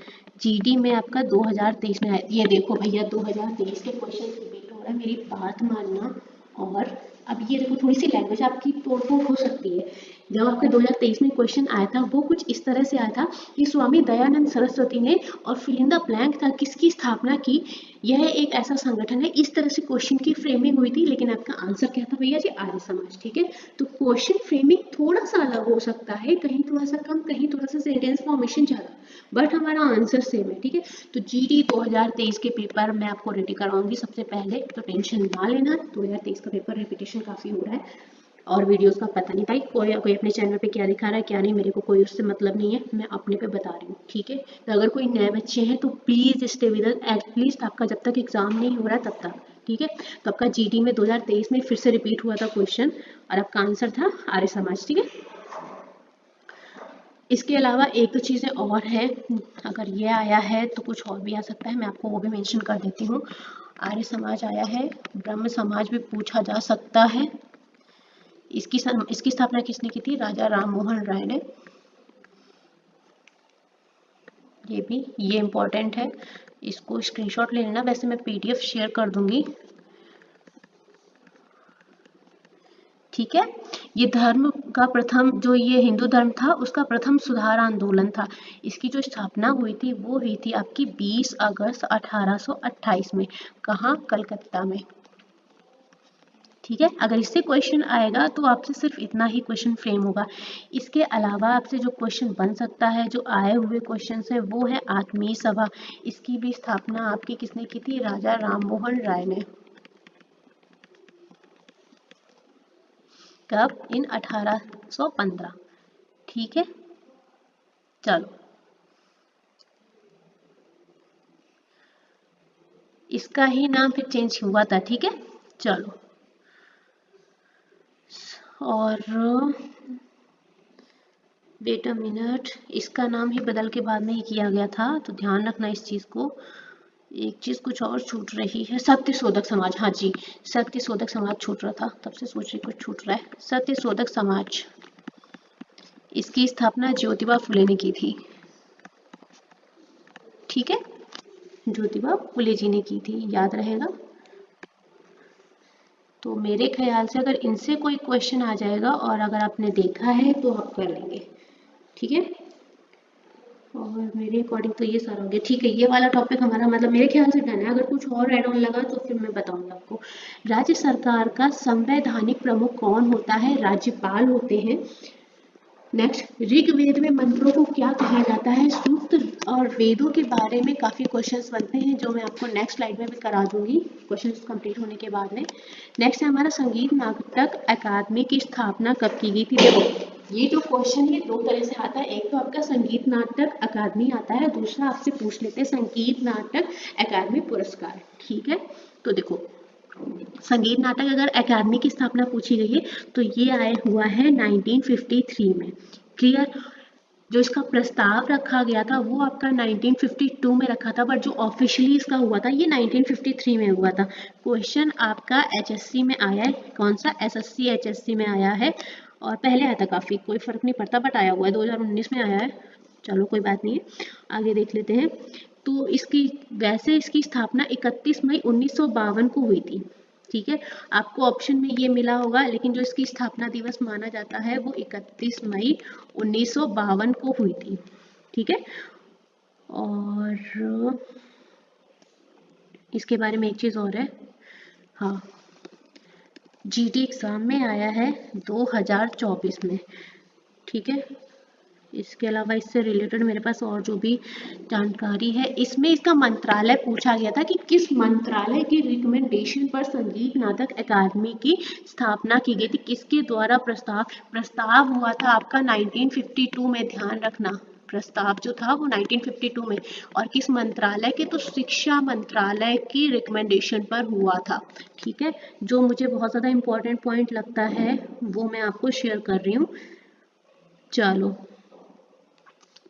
जीडी में आपका 2023 में आया। ये देखो भैया, 2023 के क्वेश्चन रिपीट हो रहा है, मेरी बात मानना। और अब ये देखो, थोड़ी सी लैंग्वेज आपकी तोड़ फोड़ हो सकती है। जब आपका 2023 में क्वेश्चन आया था वो कुछ इस तरह से आया था कि स्वामी दयानंद सरस्वती ने, और फिल इन द ब्लैंक था, किसकी स्थापना की? यह एक ऐसा संगठन है, इस तरह से क्वेश्चन की फ्रेमिंग हुई थी, लेकिन आपका आंसर क्या था भैया जी? आर्य समाज। ठीक है, तो क्वेश्चन फ्रेमिंग थोड़ा सा अलग हो सकता है, कहीं थोड़ा सा कम, कहीं थोड़ा सा सेंटेंस फॉर्मेशन ज्यादा, बट हमारा आंसर सेम है। ठीक है, तो जीडी 2023 के पेपर मैं आपको रेडी कराऊंगी सबसे पहले, तो टेंशन ना लेना। 2023 का पेपर रिपीटेशन काफी हो रहा है, और वीडियोस का पता नहीं भाई, कोई अपने चैनल पे क्या दिखा रहा है क्या नहीं, मेरे को कोई उससे मतलब नहीं है, मैं अपने पे बता रही हूँ। ठीक है, तो अगर कोई नए बच्चे हैं तो please stay with us, at least आपका जब तक एग्जाम नहीं हो रहा है तब तक। ठीक है, तो आपका जीडी में 2023 में फिर से रिपीट हुआ था क्वेश्चन, और आपका आंसर था आर्य समाज। ठीक है, इसके अलावा एक दो चीजें और है, अगर ये आया है तो कुछ और भी आ सकता है, मैं आपको वो भी मेंशन कर देती हूँ। आर्य समाज आया है, ब्रह्म समाज भी पूछा जा सकता है। इसकी स्थापना किसने की थी? राजा राम मोहन राय ने। ये इंपॉर्टेंट है, इसको स्क्रीनशॉट ले लेना, वैसे मैं पीडीएफ शेयर कर दूंगी। ठीक है, ये धर्म का प्रथम, जो ये हिंदू धर्म था उसका प्रथम सुधार आंदोलन था। इसकी जो स्थापना हुई थी वो हुई थी आपकी 20 अगस्त 1828 में। कहाँ? कलकत्ता में। ठीक है, अगर इससे क्वेश्चन आएगा तो आपसे सिर्फ इतना ही क्वेश्चन फ्रेम होगा। इसके अलावा आपसे जो क्वेश्चन बन सकता है, जो आए हुए क्वेश्चन है, वो है आत्मीय सभा। इसकी भी स्थापना आपकी किसने की थी? राजा राममोहन राय ने। कब? इन 1815। ठीक है, चलो इसका ही नाम फिर चेंज हुआ था। ठीक है, चलो। और वेट अ मिनट, इसका नाम ही बदल के बाद में ही किया गया था, तो ध्यान रखना इस चीज को। एक चीज कुछ और छूट रही है, सत्य शोधक समाज। हाँ जी, सत्य शोधक समाज छूट रहा था, तब से सोच रही कुछ छूट रहा है। सत्य शोधक समाज, इसकी स्थापना ज्योतिबा फुले ने की थी। ठीक है, ज्योतिबा फुले जी ने की थी, याद रहेगा। तो मेरे ख्याल से अगर इनसे कोई क्वेश्चन आ जाएगा और अगर आपने देखा है तो आप कर लेंगे। ठीक है, और मेरे अकॉर्डिंग तो ये सारा हो गया। ठीक है, ये वाला टॉपिक हमारा मतलब मेरे ख्याल से डन है। अगर कुछ और ऐड ऑन लगा तो फिर मैं बताऊंगी आपको। राज्य सरकार का संवैधानिक प्रमुख कौन होता है? राज्यपाल होते हैं। नेक्स्ट, ऋग्वेद में मंत्रों को क्या कहा जाता है? सूक्त। और वेदों के बारे में काफी क्वेश्चंस बनते हैं, जो मैं आपको नेक्स्ट स्लाइड में भी करा दूंगी क्वेश्चंस कंप्लीट होने के बाद में। नेक्स्ट है हमारा संगीत नाटक अकादमी की स्थापना कब की गई थी? देखो, ये जो क्वेश्चन है दो तरह से आता है। एक तो आपका संगीत नाटक अकादमी आता है, दूसरा आपसे पूछ लेते हैं संगीत नाटक अकादमी पुरस्कार। ठीक है, तो देखो, संगीत नाटक अगर अकादमी की स्थापना पूछी गई है तो ये आया हुआ है 1953 में। क्लियर? जो इसका प्रस्ताव रखा गया था वो आपका 1952 में रखा था, बट जो ऑफिशियली इसका हुआ था ये 1953 में हुआ था। क्वेश्चन आपका एचएससी में आया है। कौन सा? एसएससी एचएससी में आया है, और पहले आया था, काफी कोई फर्क नहीं पड़ता, बट आया हुआ है, 2019 में आया है। चलो कोई बात नहीं है, आगे देख लेते हैं। तो इसकी वैसे इसकी स्थापना 31 मई 1952 को हुई थी। ठीक है, आपको ऑप्शन में ये मिला होगा, लेकिन जो इसकी स्थापना दिवस माना जाता है वो 31 मई 1952 को हुई थी। ठीक है, और इसके बारे में एक चीज और है, हाँ, जीडी एग्जाम में आया है 2024 में। ठीक है, इसके अलावा इससे रिलेटेड मेरे पास और जो भी जानकारी है, इसमें इसका मंत्रालय पूछा गया था कि किस मंत्रालय की रिकमेंडेशन पर संगीत नाटक अकादमी की स्थापना की गई थी, किसके द्वारा प्रस्ताव हुआ था आपका 1952 में। ध्यान रखना, प्रस्ताव जो था वो 1952 में, और किस मंत्रालय के? तो शिक्षा मंत्रालय की रिकमेंडेशन पर हुआ था। ठीक है, जो मुझे बहुत ज्यादा इंपॉर्टेंट पॉइंट लगता है वो मैं आपको शेयर कर रही हूँ। चलो,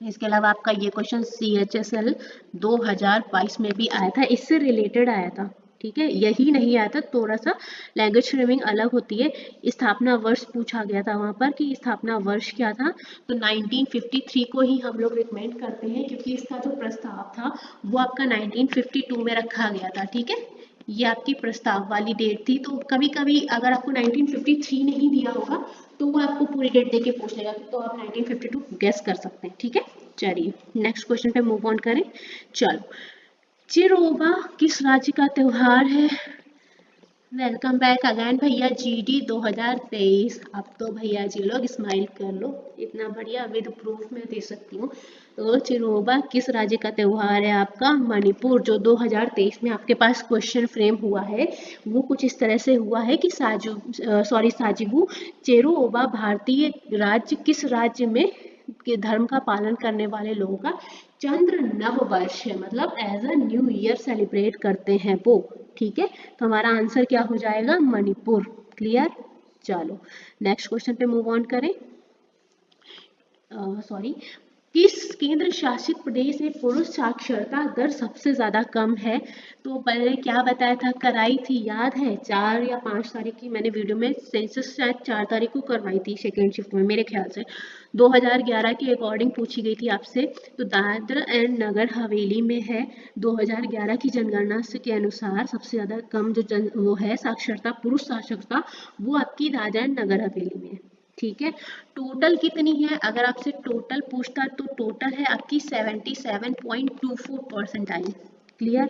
इसके अलावा आपका ये क्वेश्चन CHSL 2022 में भी आया था, इससे रिलेटेड आया था। ठीक है, यही नहीं आया था, थोड़ा सा लैंग्वेज फ्रेमिंग अलग होती है। स्थापना वर्ष पूछा गया था वहां पर कि स्थापना वर्ष क्या था, तो 1953 को ही हम लोग रिकमेंड करते हैं, क्योंकि इसका जो प्रस्ताव था वो आपका 1952 में रखा गया था। ठीक है, ये आपकी प्रस्ताव वाली डेट थी। तो कभी कभी अगर आपको 1953 नहीं दिया होगा तो वो आपको पूरी डेट देके पूछ लेगा, तो आप 1952 गेस कर सकते हैं। ठीक है, चलिए नेक्स्ट क्वेश्चन पे मूव ऑन करें। चलो, चिरोबा किस राज्य का त्योहार है? वेलकम बैक अगेन भैया, GD 2023। अब तो भैया जी लोग स्माइल कर लो, इतना बढ़िया विद प्रूफ में दे सकती हूँ। तो चिरोबा किस राज्य का त्योहार है आपका? मणिपुर। जो 2023 में आपके पास क्वेश्चन फ्रेम हुआ है वो कुछ इस तरह से हुआ है कि साजिबू चिरोबा भारतीय राज्य किस राज्य में के धर्म का पालन करने वाले लोगों का चंद्र नव वर्ष है, मतलब as a new year celebrate करते हैं वो। ठीक है, तो हमारा आंसर क्या हो जाएगा? मणिपुर। क्लियर? चलो नेक्स्ट क्वेश्चन पे मूव ऑन करें। सॉरी, किस केंद्र शासित प्रदेश में पुरुष साक्षरता दर सबसे ज्यादा कम है? तो पहले क्या बताया था, कराई थी, याद है? 4 या 5 तारीख की मैंने वीडियो में सेंसस शायद 4 तारीख को करवाई थी सेकेंड शिफ्ट में मेरे ख्याल से, 2011 के अकॉर्डिंग पूछी गई थी आपसे। तो दादरा एंड नगर हवेली में है 2011 की जनगणना से के अनुसार सबसे ज्यादा कम जो वो है साक्षरता, पुरुष साक्षरता, वो आपकी दादरा एंड नगर हवेली में है। ठीक है। टोटल कितनी है, अगर आपसे टोटल पूछता तो टोटल है आपकी 77.24 परसेंटाइल। क्लियर।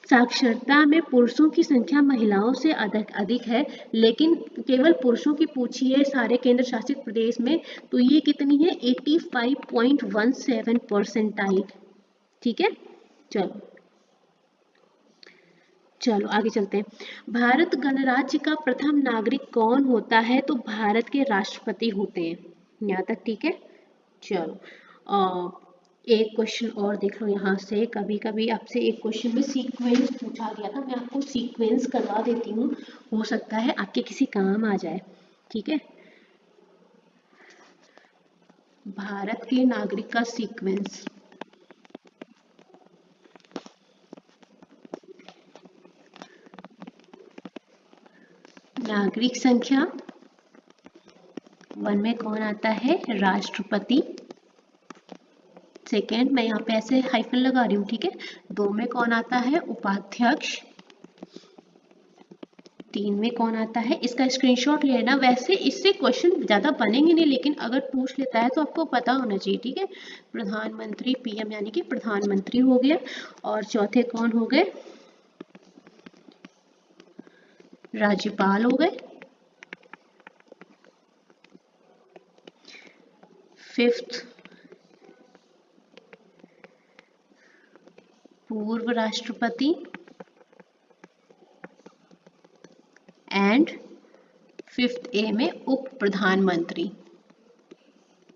साक्षरता में पुरुषों की संख्या महिलाओं से अधिक है, लेकिन केवल पुरुषों की पूछी है सारे केंद्र शासित प्रदेश में, तो ये कितनी है 85.17 परसेंटाइल। ठीक है। चलो चलो आगे चलते हैं। भारत गणराज्य का प्रथम नागरिक कौन होता है, तो भारत के राष्ट्रपति होते हैं। यहाँ तक ठीक है। चलो एक क्वेश्चन और देख लो यहाँ से। कभी कभी आपसे एक क्वेश्चन में सीक्वेंस पूछा गया था, मैं आपको सीक्वेंस करवा देती हूँ, हो सकता है आपके किसी काम आ जाए। ठीक है। भारत के नागरिक का सीक्वेंस। नागरिक संख्या 1 में कौन आता है, राष्ट्रपति। सेकेंड, मैं यहाँ पे ऐसे हाइफन लगा रही हूँ, ठीक है। 2 में कौन आता है, उपाध्यक्ष। 3 में कौन आता है, इसका स्क्रीनशॉट ले लेना। वैसे इससे क्वेश्चन ज्यादा बनेंगे नहीं, लेकिन अगर पूछ लेता है तो आपको पता होना चाहिए। ठीक है। प्रधानमंत्री, पीएम यानी कि प्रधानमंत्री हो गया। और चौथे कौन हो गए, राज्यपाल हो गए। फिफ्थ, पूर्व राष्ट्रपति। एंड फिफ्थ ए में उप प्रधानमंत्री।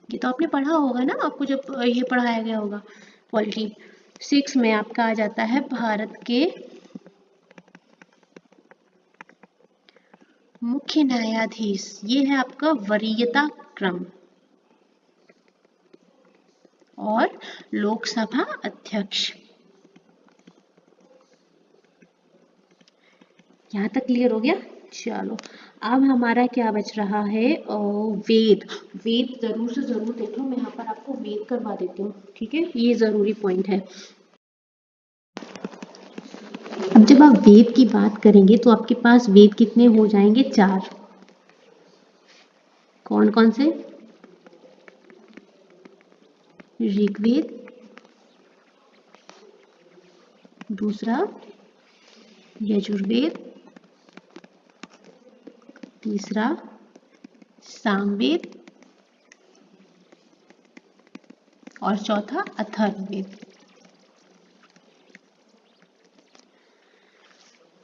ये तो आपने पढ़ा होगा ना, आपको जब ये पढ़ाया गया होगा पॉलिटी। 6 में आपका आ जाता है भारत के मुख्य न्यायाधीश। ये है आपका वरीयता क्रम। और लोकसभा अध्यक्ष। यहाँ तक क्लियर हो गया। चलो अब हमारा क्या बच रहा है, वेद। वेद जरूर से जरूर देख लो, मैं यहाँ पर आपको वेद करवा देती हूँ। ठीक है, ये जरूरी पॉइंट है। अब जब आप वेद की बात करेंगे तो आपके पास वेद कितने हो जाएंगे, 4। कौन कौन से, ऋग्वेद, दूसरा यजुर्वेद, तीसरा सामवेद, और चौथा अथर्ववेद।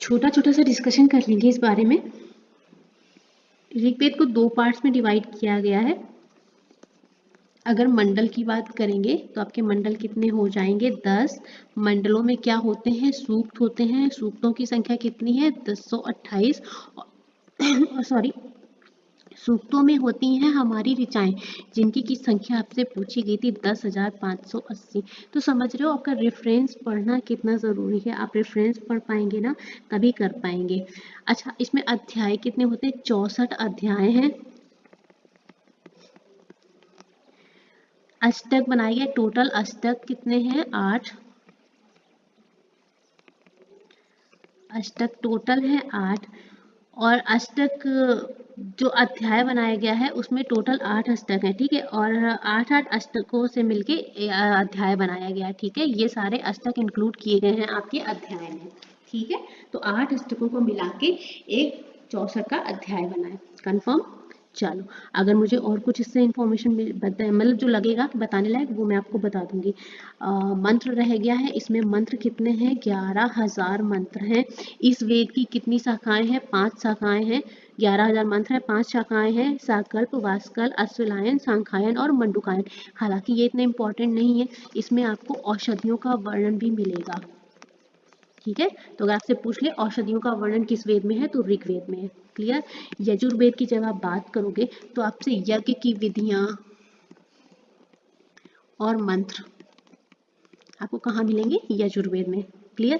छोटा छोटा सा डिस्कशन कर लेंगे इस बारे में। ऋग्वेद को 2 पार्ट्स में डिवाइड किया गया है। अगर मंडल की बात करेंगे तो आपके मंडल कितने हो जाएंगे, 10। मंडलों में क्या होते हैं, सूक्त होते हैं। सूक्तों की संख्या कितनी है, 1028। सॉरी, सूक्तों में होती हैं हमारी ऋचाएं, जिनकी की संख्या आपसे पूछी गई थी 10,580। तो समझ रहे हो आपका रेफरेंस पढ़ना कितना जरूरी है। आप रेफरेंस पढ़ पाएंगे ना, तभी कर पाएंगे। अच्छा, इसमें अध्याय कितने होते हैं, 64 अध्याय हैं। अष्टक बनाए गए, टोटल अष्टक कितने हैं, 8। अष्टक टोटल है 8। और अष्टक जो अध्याय बनाया गया है उसमें टोटल 8 अष्टक है। ठीक है, और 8 अष्टकों से मिलके अध्याय बनाया गया है। ठीक है, ये सारे अष्टक इंक्लूड किए गए हैं आपके अध्याय में। ठीक है, तो 8 अष्टकों को मिला के एक 64 का अध्याय बना है। कंफर्म। चलो, अगर मुझे और कुछ इससे इंफॉर्मेशन मतलब जो लगेगा कि बताने लायक, वो मैं आपको बता दूंगी। मंत्र रह गया है, इसमें मंत्र कितने हैं, 11,000 मंत्र हैं। इस वेद की कितनी शाखाएं हैं, 5 शाखाएं हैं। 11,000 मंत्र है, 5 शाखाएं हैं, साकल्प, वास्कल, अश्वलायन, सांख्यायन और मंडूकायन। हालांकि ये इतने इंपॉर्टेंट नहीं है, इसमें आपको औषधियों का वर्णन भी मिलेगा। ठीक है, तो अगर आपसे पूछ ले औषधियों का वर्णन किस वेद में है, तो ऋग्वेद में है। क्लियर। यजुर्वेद की जब आप बात करोगे तो आपसे यज्ञ की विधियां और मंत्र आपको कहाँ मिलेंगे, यजुर्वेद में। क्लियर।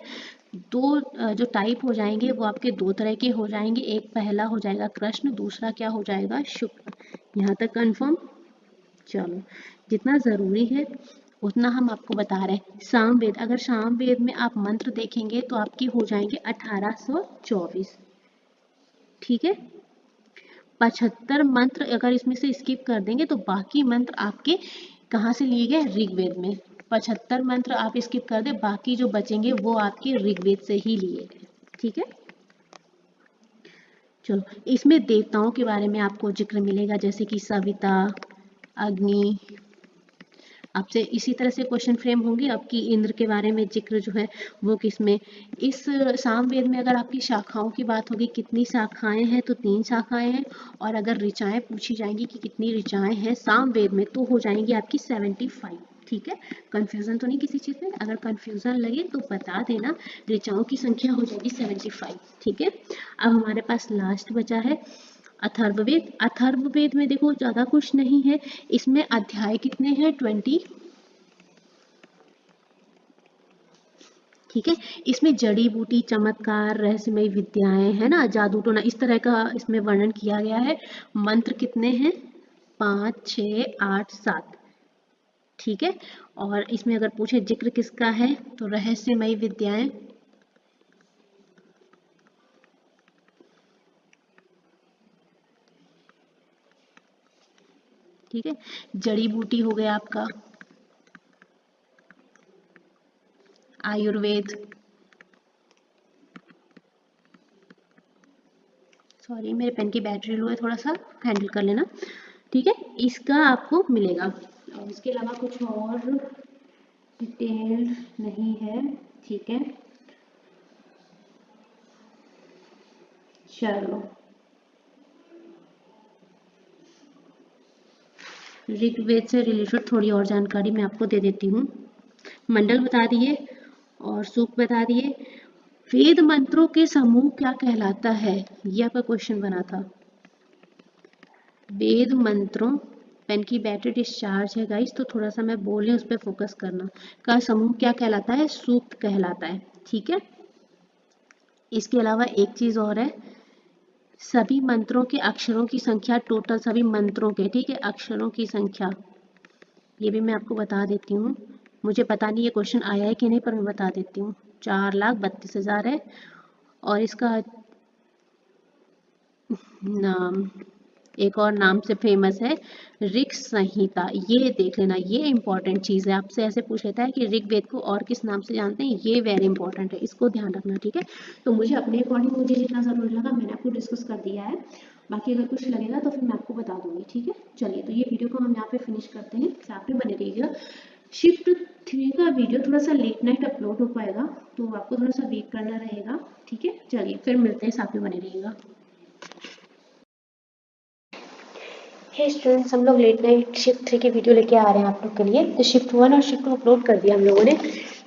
दो जो टाइप हो जाएंगे वो आपके 2 तरह के हो जाएंगे। एक पहला हो जाएगा कृष्ण, दूसरा क्या हो जाएगा, शुक्ल। यहाँ तक कंफर्म। चलो, जितना जरूरी है उतना हम आपको बता रहे हैं। सामवेद, अगर सामवेद में आप मंत्र देखेंगे तो आपकी हो जाएंगे 1824। ठीक है। 75 मंत्र अगर इसमें से स्किप कर देंगे तो बाकी मंत्र आपके कहाँ से लिए गए, ऋग्वेद में। 75 मंत्र आप स्किप कर दे, बाकी जो बचेंगे वो आपके ऋग्वेद से ही लिए गए। ठीक है, चलो इसमें देवताओं के बारे में आपको जिक्र मिलेगा, जैसे कि सविता, अग्नि। आपसे इसी तरह से क्वेश्चन फ्रेम होंगे आपकी। इंद्र के बारे में जिक्र जो है वो किसमें, इस सामवेद में अगर आपकी शाखाओं की बात होगी, कितनी शाखाएं हैं, तो 3 शाखाएं हैं। और अगर ऋचाएं पूछी जाएंगी कि कितनी ऋचाएं हैं सामवेद में, तो हो जाएंगी आपकी 75। ठीक है, कंफ्यूजन तो नहीं किसी चीज में, अगर कंफ्यूजन लगे तो बता देना। ऋचाओं की संख्या हो जाएगी 75। ठीक है, अब हमारे पास लास्ट बचा है अथर्ववेद। अथर्ववेद में देखो ज्यादा कुछ नहीं है, इसमें अध्याय कितने हैं, 20। ठीक है, इसमें जड़ी बूटी, चमत्कार, रहस्यमय विद्याएं है ना, जादू टोना, इस तरह का इसमें वर्णन किया गया है। मंत्र कितने हैं, 5, 6, 8, 7। ठीक है, और इसमें अगर पूछे जिक्र किसका है, तो रहस्यमय विद्याएं। ठीक है, जड़ी बूटी हो गया आपका आयुर्वेद, सॉरी मेरे पेन की बैटरी लो है, थोड़ा सा हैंडल कर लेना। ठीक है, इसका आपको मिलेगा, और इसके अलावा कुछ और डिटेल नहीं है। ठीक है, चलो ऋग्वेद से रिलेटेड थोड़ी और जानकारी मैं आपको दे देती हूँ। मंडल बता दिए और सूक्त बता दिए। वेद मंत्रों के समूह क्या कहलाता है, यह आपका क्वेश्चन बना था। वेद मंत्रों, पेन की बैटरी डिस्चार्ज है गाइस, तो थोड़ा सा मैं बोले उस पर फोकस करना। का समूह क्या कहलाता है, सूक्त कहलाता है। ठीक है, इसके अलावा एक चीज और है, सभी मंत्रों के अक्षरों की संख्या, टोटल सभी मंत्रों के, ठीक है, अक्षरों की संख्या, ये भी मैं आपको बता देती हूँ। मुझे पता नहीं ये क्वेश्चन आया है कि नहीं, पर मैं बता देती हूँ। 4,32,000 है। और इसका नाम एक और नाम से फेमस है, ऋग संहिता। ये देख लेना, ये इंपॉर्टेंट चीज है। आपसे ऐसे पूछ लेता है कि ऋग्वेद को और किस नाम से जानते हैं, ये वेरी इंपॉर्टेंट है, इसको ध्यान रखना। ठीक है, तो मुझे अपने अकॉर्डिंग मुझे जितना जरूरी लगा मैंने आपको डिस्कस कर दिया है। बाकी अगर कुछ लगेगा तो फिर मैं आपको बता दूंगी। ठीक है, चलिए तो ये वीडियो को हम यहाँ पे फिनिश करते हैं। साथ में बने रहिएगा। शिफ्ट 3 का वीडियो थोड़ा सा लेट नाइट अपलोड हो पाएगा, तो आपको थोड़ा सा वेट करना रहेगा। ठीक है, चलिए फिर मिलते हैं, साथ में बने रहिएगा। हे स्टूडेंट्स, हम लोग लेट नाइट शिफ्ट 3 की वीडियो लेके आ रहे हैं आप लोग के लिए। तो शिफ्ट 1 और शिफ्ट 2 अपलोड कर दिया हम लोगों ने।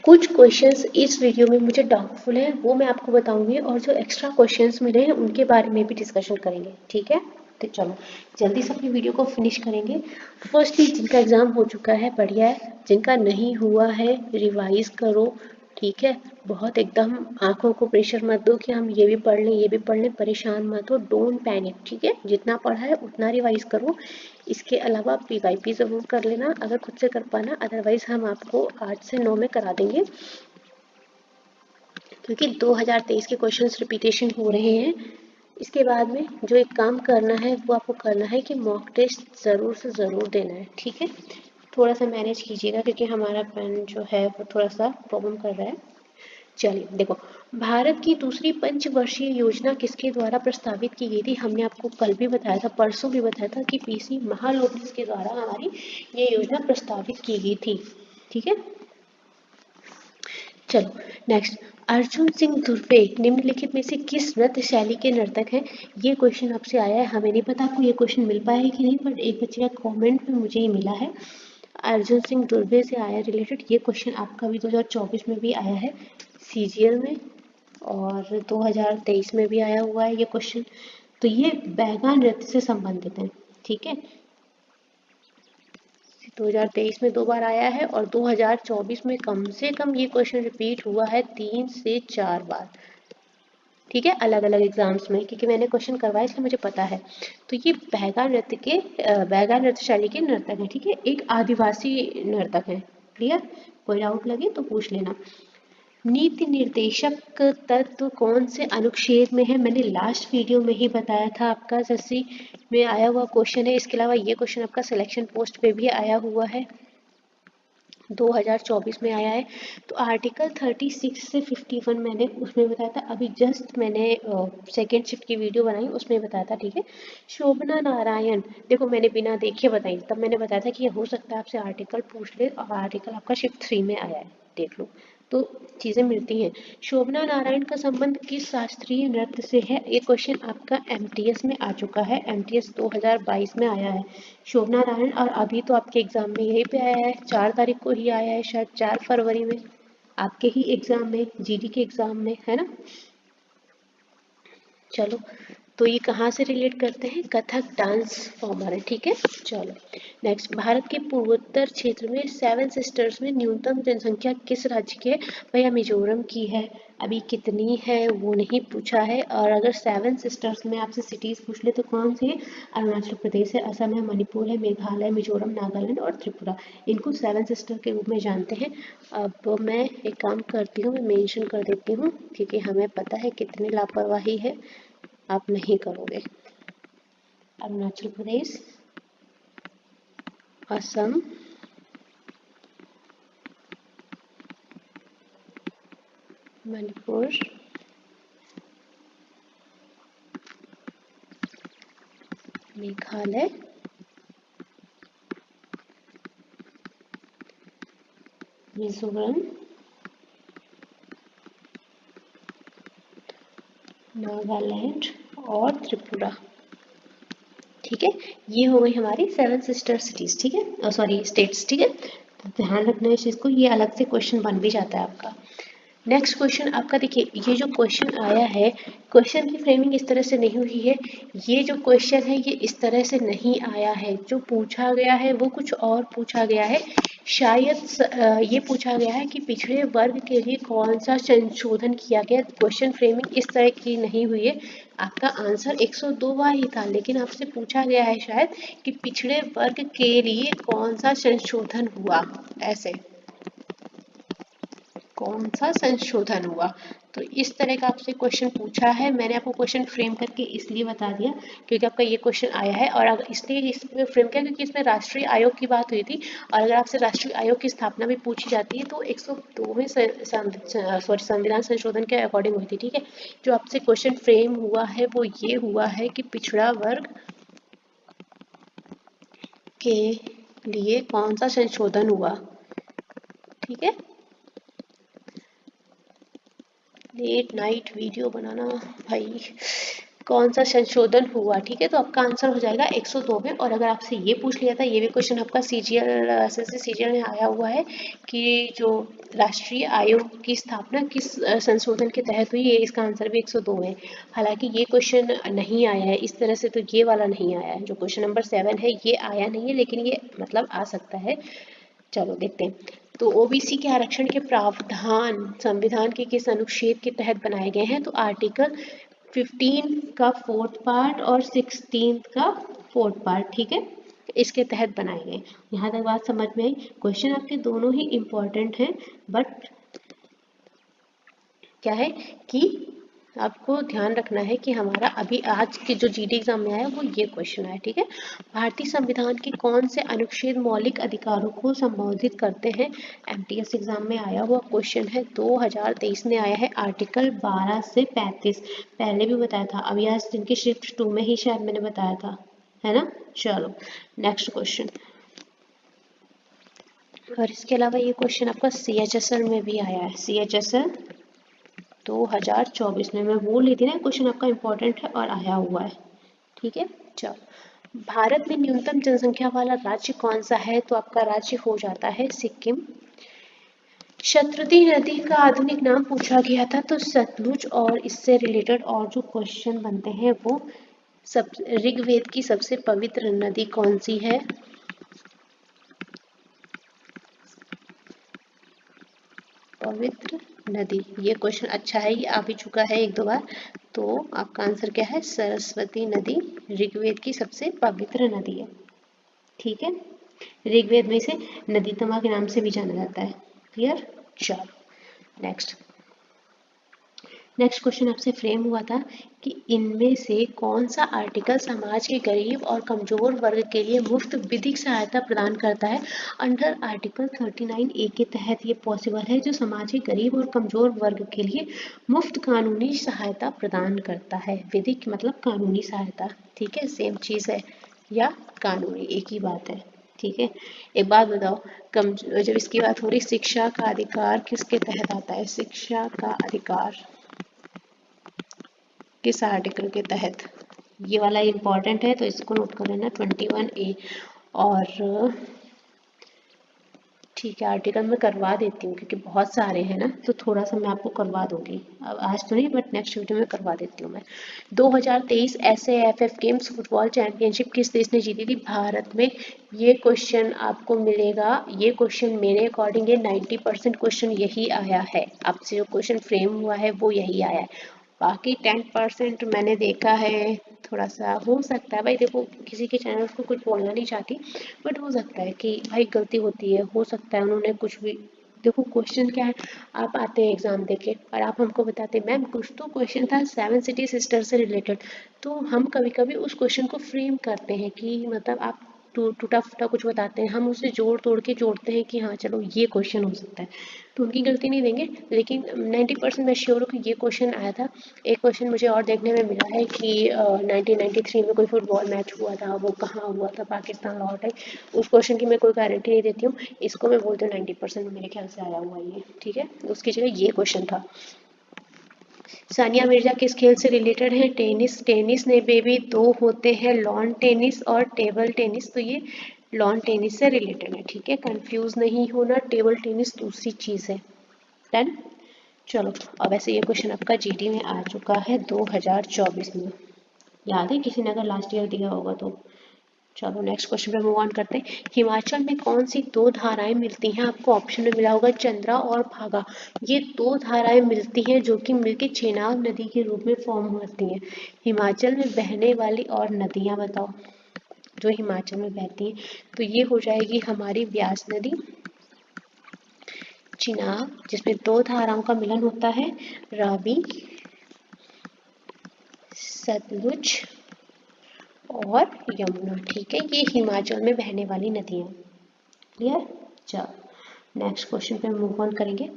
कुछ क्वेश्चंस इस वीडियो में मुझे डाउटफुल है, वो मैं आपको बताऊंगी, और जो एक्स्ट्रा क्वेश्चंस मिले हैं उनके बारे में भी डिस्कशन करेंगे। ठीक है, तो चलो जल्दी से अपनी वीडियो को फिनिश करेंगे। फर्स्टली जिनका एग्जाम हो चुका है बढ़िया है, जिनका नहीं हुआ है रिवाइज करो। ठीक है, बहुत एकदम आंखों को प्रेशर मत दो कि हम ये भी पढ़ लें ये भी पढ़ लें, परेशान मत हो, डोंट पैनिक। ठीक है, जितना पढ़ा है उतना रिवाइज करो। इसके अलावा पीवाईपी जरूर कर लेना अगर खुद से कर पाना, अदरवाइज हम आपको 8 से 9 में करा देंगे, क्योंकि 2023 के क्वेश्चंस रिपीटेशन हो रहे हैं। इसके बाद में जो एक काम करना है वो आपको करना है कि मॉक टेस्ट ज़रूर से ज़रूर देना है। ठीक है, थोड़ा सा मैनेज कीजिएगा क्योंकि हमारा पेन जो है वो थोड़ा सा प्रॉब्लम कर रहा है। चलिए देखो, भारत की दूसरी पंचवर्षीय योजना किसके द्वारा प्रस्तावित की गई थी, हमने आपको कल भी बताया था, परसों भी बताया था कि पीसी महालोटस के द्वारा हमारी ये योजना प्रस्तावित की गई थी। ठीक है, चलो नेक्स्ट, अर्जुन सिंह धुर्वे निम्नलिखित में से किस नृत्य शैली के नर्तक हैं। ये क्वेश्चन आपसे आया है, हमें नहीं पता आपको ये क्वेश्चन मिल पाया है कि नहीं, बट एक बच्चे का कमेंट में मुझे ये मिला है। अर्जुन सिंह धुर्वे से आया रिलेटेड ये क्वेश्चन, आपका भी 2024 में भी आया है सीजीएल में, और 2023 में भी आया हुआ है ये क्वेश्चन। तो ये बैगा नृत्य से संबंधित है। ठीक है, 2023 में 2 बार आया है और 2024 में कम से कम ये क्वेश्चन रिपीट हुआ है 3 से 4 बार। ठीक है, अलग अलग एग्जाम्स में, क्योंकि मैंने क्वेश्चन करवाया इसलिए मुझे पता है। तो ये बैगा नृत्य के बैगा नृत्य शैली के नर्तक हैं। ठीक है, एक आदिवासी नर्तक है। क्लियर, कोई डाउट लगे तो पूछ लेना। नीति निर्देशक तत्व कौन से अनुच्छेद में है? मैंने लास्ट वीडियो में ही बताया था, आपका एसएससी में आया हुआ क्वेश्चन है। इसके अलावा ये क्वेश्चन आपका सिलेक्शन पोस्ट पे भी आया हुआ है, 2024 में आया है। तो आर्टिकल 36 से 51 मैंने उसमें बताया था, अभी जस्ट मैंने सेकेंड शिफ्ट की वीडियो बनाई उसमें बताया था, ठीक है। शोभना नारायण, देखो मैंने बिना देखे बताई, तब मैंने बताया था कि हो सकता है आपसे आर्टिकल पूछ ले, और आर्टिकल आपका शिफ्ट 3 में आया है, देख लो, तो चीज़ें मिलती हैं। शोभना नारायण का संबंध किस शास्त्रीय नृत्य से है? ये क्वेश्चन आपका एमटीएस में आ चुका है, एमटीएस 2022 में आया है शोभना नारायण, और अभी तो आपके एग्जाम में यही पे आया है, 4 तारीख को ही आया है, शायद 4 फरवरी में आपके ही एग्जाम में, जीडी के एग्जाम में, है ना। चलो, तो ये कहाँ से रिलेट करते हैं? कथक डांस फॉर्मर है, ठीक है। चलो नेक्स्ट, भारत के पूर्वोत्तर क्षेत्र में 7 सिस्टर्स में न्यूनतम जनसंख्या किस राज्य के? भैया मिजोरम की है। अभी कितनी है वो नहीं पूछा है, और अगर 7 सिस्टर्स में आपसे सिटीज पूछ ले तो कौन सी है? अरुणाचल प्रदेश है, असम है, मणिपुर है, मेघालय, मिजोरम, नागालैंड और त्रिपुरा, इनको 7 सिस्टर के रूप में जानते हैं। अब मैं एक काम करती हूँ, मैं मेंशन कर देती हूँ, क्योंकि हमें पता है कितनी लापरवाही है, आप नहीं करोगे। अरुणाचल प्रदेश, असम, मणिपुर, मेघालय, मिजोरम, नागालैंड और त्रिपुरा, ठीक है। ये हो गई हमारी 7 सिस्टर सिटीज, ठीक है, सॉरी स्टेट्स, ठीक है। तो ध्यान रखना है इस चीज को, ये अलग से क्वेश्चन बन भी जाता है आपका। नेक्स्ट क्वेश्चन आपका देखिए, ये जो क्वेश्चन आया है, क्वेश्चन की फ्रेमिंग इस तरह से नहीं हुई है, ये जो क्वेश्चन है ये इस तरह से नहीं आया है, जो पूछा गया है वो कुछ और पूछा गया है। शायद ये पूछा गया है कि पिछड़े वर्ग के लिए कौन सा संशोधन किया गया, क्वेश्चन फ्रेमिंग इस तरह की नहीं हुई है। आपका आंसर 102 बार ही था, लेकिन आपसे पूछा गया है शायद कि पिछड़े वर्ग के लिए कौन सा संशोधन हुआ, ऐसे कौन सा संशोधन हुआ। तो इस तरह का आपसे क्वेश्चन पूछा है, मैंने आपको क्वेश्चन फ्रेम करके इसलिए बता दिया क्योंकि आपका ये क्वेश्चन आया है, और अगर इसलिए इसमें फ्रेम किया क्योंकि इसमें राष्ट्रीय आयोग की बात हुई थी, और अगर आपसे राष्ट्रीय आयोग की स्थापना भी पूछी जाती है तो 102वें संविधान संशोधन के अकॉर्डिंग हुई थी, ठीक है। जो आपसे क्वेश्चन फ्रेम हुआ है वो ये हुआ है कि पिछड़ा वर्ग के लिए कौन सा संशोधन हुआ, ठीक है। लेट नाइट वीडियो बनाना भाई, कौन सा संशोधन हुआ, ठीक है। तो आपका आंसर हो जाएगा 102 में। और अगर आपसे ये पूछ लिया था, ये भी क्वेश्चन आपका सीजीएल एसएससी सीजीएल में आया हुआ है कि जो राष्ट्रीय आयोग की स्थापना किस संशोधन के तहत हुई है, इसका आंसर भी 102 है। हालांकि ये क्वेश्चन नहीं आया है इस तरह से, तो ये वाला नहीं आया है, जो क्वेश्चन नंबर 7 है ये आया नहीं है, लेकिन ये मतलब आ सकता है। चलो देखते हैं। तो ओबीसी के आरक्षण के प्रावधान संविधान के किस अनुच्छेद के तहत बनाए गए हैं? तो आर्टिकल 15 का 4th पार्ट और 16 का 4th पार्ट, ठीक है, इसके तहत बनाए गए। यहाँ तक बात समझ में आई। क्वेश्चन आपके दोनों ही इम्पोर्टेंट हैं, बट क्या है कि आपको ध्यान रखना है कि हमारा अभी आज के जो जीडी एग्जाम में आया वो ये क्वेश्चन आया, ठीक है। भारतीय संविधान के कौन से अनुच्छेद मौलिक अधिकारों को संबोधित करते हैं? एमटीएस एग्जाम में आया हुआ क्वेश्चन है, 2023 में आया है, आर्टिकल 12 से 35, पहले भी बताया था, अभी आज दिन की शिफ्ट 2 में ही शायद मैंने बताया था, है ना। चलो नेक्स्ट क्वेश्चन, और इसके अलावा ये क्वेश्चन आपका सीएचएसएल में भी आया है, सीएचएसएल 2024 में, मैं बोल रही थी ना क्वेश्चन आपका इंपॉर्टेंट है और आया हुआ है, ठीक है। चलो, भारत में न्यूनतम जनसंख्या वाला राज्य कौन सा है? तो आपका राज्य हो जाता है सिक्किम। शतद्रुति नदी का आधुनिक नाम पूछा गया था, तो सतलुज, और इससे रिलेटेड और जो क्वेश्चन बनते हैं वो सब, ऋग्वेद की सबसे पवित्र नदी कौन सी है? पवित्र नदी, ये क्वेश्चन अच्छा है, ये आ भी चुका है 1-2 बार। तो आपका आंसर क्या है? सरस्वती नदी ऋग्वेद की सबसे पवित्र नदी है, ठीक है। ऋग्वेद में इसे नदीतमा के नाम से भी जाना जाता है, क्लियर। चलो नेक्स्ट, नेक्स्ट क्वेश्चन आपसे फ्रेम हुआ था कि इनमें से कौन सा आर्टिकल समाज के गरीब और कमजोर वर्ग के लिए मुफ्त विधिक सहायता प्रदान करता है। अंडर आर्टिकल 39A के तहत ये पॉसिबल है, जो समाज के गरीब और कमजोर वर्ग के लिए मुफ्त कानूनी सहायता प्रदान करता है। विधिक मतलब कानूनी सहायता, ठीक है, सेम चीज है, या कानूनी एक ही बात है, ठीक है। एक बात बताओ, जब इसकी बात हो रही शिक्षा का अधिकार किसके तहत आता है, शिक्षा का अधिकार किस आर्टिकल के तहत, ये वाला इंपॉर्टेंट है तो इसको नोट कर लेना 21A। और ठीक है, आर्टिकल मैं करवा देती हूँ क्योंकि बहुत सारे हैं ना, तो थोड़ा सा मैं आपको करवा दूंगी, अब आज तो नहीं बट नेक्स्ट वीडियो में करवा देती हूँ मैं। 2023 SAFF गेम्स फुटबॉल चैंपियनशिप किस देश ने जीती थी भारत में, ये क्वेश्चन आपको मिलेगा। ये क्वेश्चन मेरे अकॉर्डिंग ये 90% क्वेश्चन यही आया है, आपसे जो क्वेश्चन फ्रेम हुआ है वो यही आया है। बाकी 10% मैंने देखा है, थोड़ा सा हो सकता है भाई, देखो किसी के चैनल को कुछ बोलना नहीं चाहती, बट हो सकता है कि भाई गलती होती है, हो सकता है उन्होंने कुछ भी, देखो क्वेश्चन क्या है, आप आते हैं एग्जाम देके और आप हमको बताते मैम कुछ तो क्वेश्चन था 7 सिटी सिस्टर से रिलेटेड, तो हम कभी कभी उस क्वेश्चन को फ्रेम करते हैं कि मतलब आप टूटा फूटा कुछ बताते हैं, हम उसे जोड़ तोड़ के जोड़ते हैं कि हाँ चलो ये क्वेश्चन हो सकता है, तो उनकी गलती नहीं देंगे, लेकिन 90% मैं श्योर हूँ कि ये क्वेश्चन आया था। एक क्वेश्चन मुझे और देखने में मिला है कि 1993 में कोई फुटबॉल मैच हुआ था, वो कहाँ हुआ था, पाकिस्तान लाहौर टाइप, उस क्वेश्चन की मैं कोई गारंटी नहीं देती हूँ, इसको मैं बोलती हूँ 90% मेरे ख्याल से आया हुआ ये, ठीक है, उसकी जगह ये क्वेश्चन था। सानिया मिर्जा किस खेल से रिलेटेड है, टेनिस, टेनिस ने बेबी दो होते हैं, लॉन टेनिस और टेबल टेनिस, तो ये लॉन टेनिस से रिलेटेड है, ठीक है, कंफ्यूज नहीं होना, टेबल टेनिस दूसरी चीज है। डन, चलो अब ऐसे ये क्वेश्चन आपका जीडी में आ चुका है 2024 में, याद है किसी ने अगर लास्ट ईयर दिया होगा तो। चलो नेक्स्ट क्वेश्चन पे मूव ऑन करते हैं। हिमाचल में कौन सी दो धाराएं मिलती हैं, आपको ऑप्शन में मिला होगा चंद्रा और भागा, ये दो धाराएं मिलती हैं जो कि मिलके चेनाब नदी के रूप में फॉर्म होती हैं। हिमाचल में बहने वाली और नदियां बताओ जो हिमाचल में बहती हैं, तो ये हो जाएगी हमारी व्यास नदी, चिनाब जिसमें दो धाराओं का मिलन होता है, रावी, सतलुज और यमुना, ठीक है, ये हिमाचल में बहने वाली नदियां, क्लियर। चलो नेक्स्ट क्वेश्चन पे मूव ऑन करेंगे।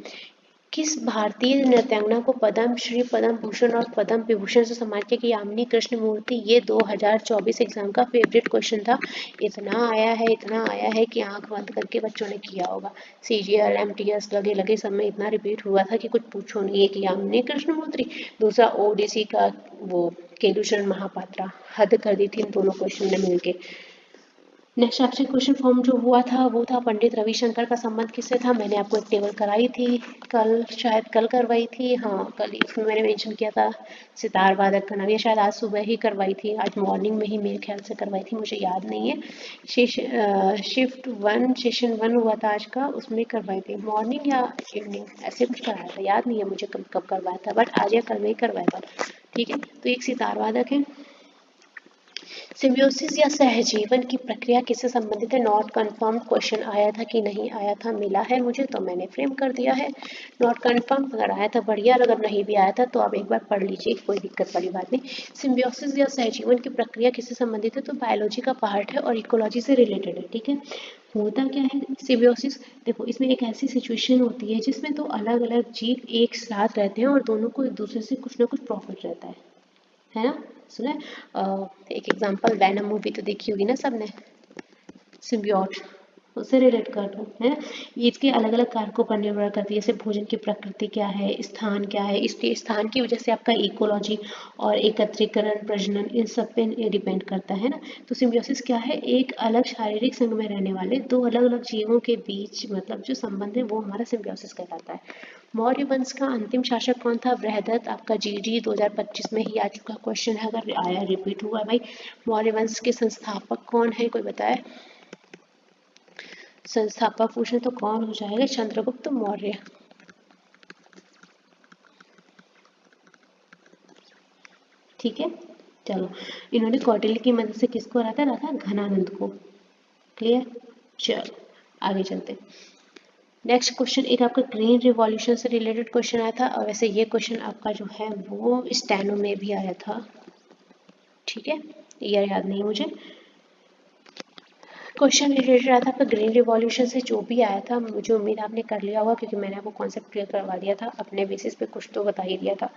किस भारतीय नृत्यांगना को पद्म श्री, पद्म भूषण और पद्म विभूषण से सम्मानित किया गया, यामिनी कृष्णमूर्ति, ये 2024 एग्जाम का फेवरेट क्वेश्चन था, इतना आया है, इतना आया है कि आंख बंद करके बच्चों ने किया होगा, सीजीएल एमटीएस लगे लगे सब में इतना रिपीट हुआ था कि कुछ पूछो नहीं। एक यामिनी कृष्णमूर्ति, दूसरा ओडिसी का वो केलुचरण महापात्रा, हद कर दी थी इन दोनों क्वेश्चन ने मिलके। नेक्स्ट आपसे क्वेश्चन फॉर्म जो हुआ था वो था पंडित रविशंकर का संबंध किससे था, मैंने आपको एक टेबल कराई थी कल, शायद कल करवाई थी, हाँ कल, इसमें मैंने मेंशन किया था सितार वादक का नाम, या शायद आज सुबह ही करवाई थी, आज मॉर्निंग में ही मेरे ख्याल से करवाई थी, मुझे याद नहीं है। शिफ्ट 1 सेशन 1 हुआ था आज का, उसमें करवाई थी मॉर्निंग या इवनिंग ऐसे कुछ कराया था, याद नहीं है मुझे कब कब करवाया था, बट आज या कल में ही करवाया था, ठीक है। तो एक सितार वादक है। सिम्बियोसिस या सहजीवन की प्रक्रिया किससे संबंधित है, नॉट कंफर्म क्वेश्चन आया था कि नहीं आया था, मिला है मुझे तो मैंने फ्रेम कर दिया है। नॉट कंफर्म अगर आया था बढ़िया, अगर नहीं भी आया था तो आप एक बार पढ़ लीजिए, कोई दिक्कत वाली बात नहीं। सिम्बियोसिस या सहजीवन की प्रक्रिया किससे संबंधित है, तो बायोलॉजी का पार्ट है और इकोलॉजी से रिलेटेड है, ठीक है। होता क्या है सिम्बियोसिस, देखो इसमें एक ऐसी सिचुएशन होती है जिसमें दो अलग अलग जीव एक साथ रहते हैं और दोनों को एक दूसरे से कुछ ना कुछ प्रॉफिट रहता है ना, सुना है? एक एग्जांपल वैनम मूवी तो देखी होगी ना सबने, सिम्बियोट, उससे रिलेट कर लो है ना। ये इसके अलग अलग कारकों पर निर्भर करती है, जैसे भोजन की प्रकृति क्या है, स्थान क्या है, इसके स्थान की वजह से आपका इकोलॉजी और एकत्रीकरण प्रजनन इन सब पे डिपेंड करता है ना। तो सिम्बियोसिस क्या है, एक अलग शारीरिक संघ में रहने वाले दो अलग अलग जीवों के बीच मतलब जो संबंध है वो हमारा सिम्बियोसिस कहलाता है। मौर्य वंश का अंतिम शासक कौन था, बृहदत्त, आपका जीडी 2025 में ही आ चुका क्वेश्चन है, अगर आया रिपीट हुआ है भाई। मौर्य वंश के संस्थापक कौन है, कोई बताए, संस्थापक पूछे तो कौन हो जाएगा, चंद्रगुप्त मौर्य, ठीक है। चलो इन्होंने कौटिल्य की मदद से किसको हराया था घनानंद को, क्लियर। चलो आगे चलते। नेक्स्ट क्वेश्चन एक आपका ग्रीन रिवॉल्यूशन से रिलेटेड क्वेश्चन आया था, और वैसे ये क्वेश्चन आपका जो है वो स्टेनो में भी आया था, ठीक है, ईयर याद नहीं मुझे। क्वेश्चन रिलेटेड आया था आपका ग्रीन रिवॉल्यूशन से, जो भी आया था मुझे उम्मीद आपने कर लिया होगा, क्योंकि मैंने आपको कॉन्सेप्ट क्लियर करवा दिया था, अपने बेसिस पे कुछ तो बता ही दिया था।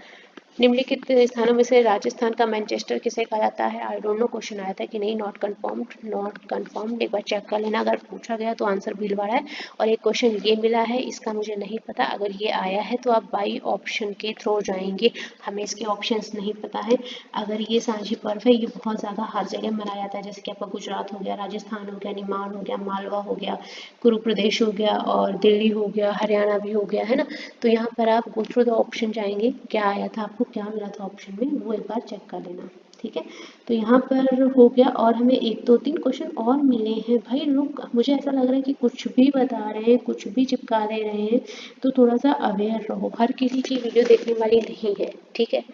निम्नलिखित स्थानों में से राजस्थान का मैनचेस्टर किसे कहा जाता है? आई डोंट नो क्वेश्चन आया था कि नहीं, नॉट कंफर्म्ड, नॉट कंफर्म्ड, एक बार चेक कर लेना, अगर पूछा गया तो आंसर भीलवाड़ा है। और एक क्वेश्चन ये मिला है, इसका मुझे नहीं पता, अगर ये आया है तो आप बाई ऑप्शन के थ्रू जाएंगे, हमें इसके ऑप्शंस नहीं पता है। अगर ये सांझी पर्व है, ये बहुत ज़्यादा हर जगह मनाया जाता है, जैसे कि आपका गुजरात हो गया, राजस्थान हो गया, निमाड़ हो गया, मालवा हो गया, कुरु प्रदेश हो गया, और दिल्ली हो गया, हरियाणा भी हो गया, है ना। तो यहाँ पर आप गो थ्रू द ऑप्शन जाएंगे, क्या आया था आपको, क्या मिला था ऑप्शन में, वो एक बार चेक कर लेना, ठीक है। तो यहाँ पर हो गया, और हमें 1 2 3 क्वेश्चन और मिले हैं भाई लोग, मुझे ऐसा लग रहा है कि कुछ भी बता रहे हैं, कुछ भी चिपका दे रहे हैं, तो थोड़ा सा अवेयर रहो, हर किसी की वीडियो देखने वाली नहीं है, ठीक है।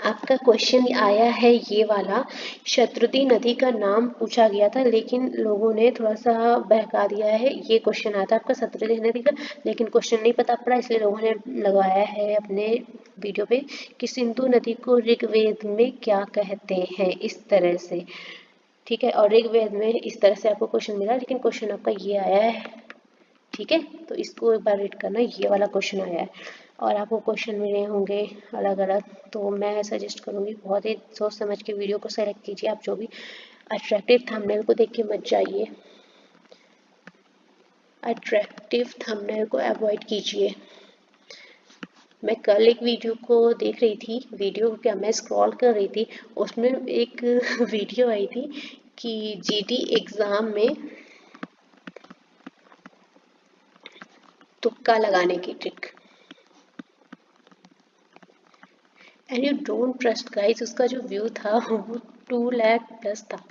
आपका क्वेश्चन आया है ये वाला, शत्रुति नदी का नाम पूछा गया था, लेकिन लोगों ने थोड़ा सा बहका दिया है, ये क्वेश्चन आया था आपका शत्रुति नदी का, लेकिन क्वेश्चन नहीं पता पड़ा, इसलिए लोगों ने लगाया है अपने वीडियो पे कि सिंधु नदी को ऋग्वेद में क्या कहते हैं, इस तरह से, ठीक है। और ऋग्वेद में इस तरह से आपको क्वेश्चन मिला, लेकिन क्वेश्चन आपका ये आया है, ठीक है। तो इसको एक बार रीड करना, ये वाला क्वेश्चन आया है, और आपको क्वेश्चन मिले होंगे अलग अलग, तो मैं सजेस्ट करूँगी बहुत ही सोच समझ के वीडियो को सेलेक्ट कीजिए, आप जो भी अट्रैक्टिव थंबनेल को देख के मत जाइए, अट्रैक्टिव थंबनेल को अवॉइड कीजिए। मैं कल एक वीडियो को देख रही थी, वीडियो क्या मैं स्क्रॉल कर रही थी, उसमें एक वीडियो आई थी कि जीडी एग्ज़ाम में तुक्का लगाने की trick, and you don't trust guys, उसका जो व्यू था वो 2 लाख प्लस था।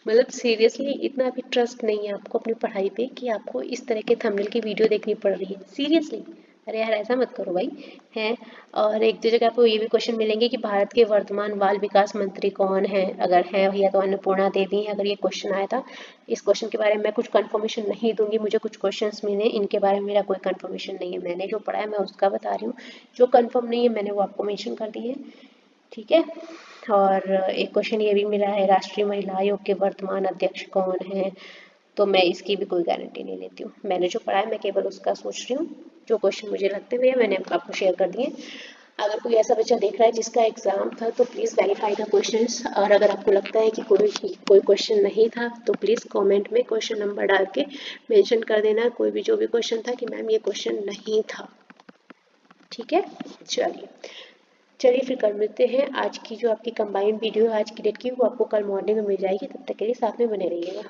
मतलब सीरियसली इतना भी ट्रस्ट नहीं है आपको अपनी पढ़ाई पे कि आपको इस तरह के थंबनेल की वीडियो देखनी पड़ रही है, सीरियसली, अरे यार ऐसा मत करो भाई, हैं। और एक जगह आपको ये भी क्वेश्चन मिलेंगे कि भारत के वर्तमान बाल विकास मंत्री कौन है, अगर है भैया तो अन्नपूर्णा देवी है, अगर ये क्वेश्चन आया था। इस क्वेश्चन के बारे में मैं कुछ कंफर्मेशन नहीं दूंगी, मुझे कुछ क्वेश्चंस मिले, इनके बारे में मेरा कोई कंफर्मेशन नहीं है, मैंने जो पढ़ा है मैं उसका बता रही हूँ, जो कंफर्म नहीं है मैंने वो आपको मेंशन कर दी है, ठीक है। और एक क्वेश्चन ये भी मिला है, राष्ट्रीय महिला आयोग के वर्तमान अध्यक्ष कौन है, तो मैं इसकी भी कोई गारंटी नहीं लेती हूँ, मैंने जो पढ़ा है मैं केवल उसका सोच रही हूँ, जो क्वेश्चन मुझे लगते हुए मैंने आपको शेयर कर दिए। अगर कोई ऐसा बच्चा देख रहा है जिसका एग्जाम था तो प्लीज़ वेरीफाई द क्वेश्चंस, और अगर आपको लगता है कि कोई क्वेश्चन नहीं था तो प्लीज़ कमेंट में क्वेश्चन नंबर डाल के मेंशन कर देना, कोई भी जो भी क्वेश्चन था कि मैम ये क्वेश्चन नहीं था, ठीक है। चलिए फिर कल मिलते हैं, आज की जो आपकी कंबाइंड वीडियो है आज की डेट की वो आपको कल मॉर्निंग में मिल जाएगी, तब तक के लिए साथ में बने रहिएगा।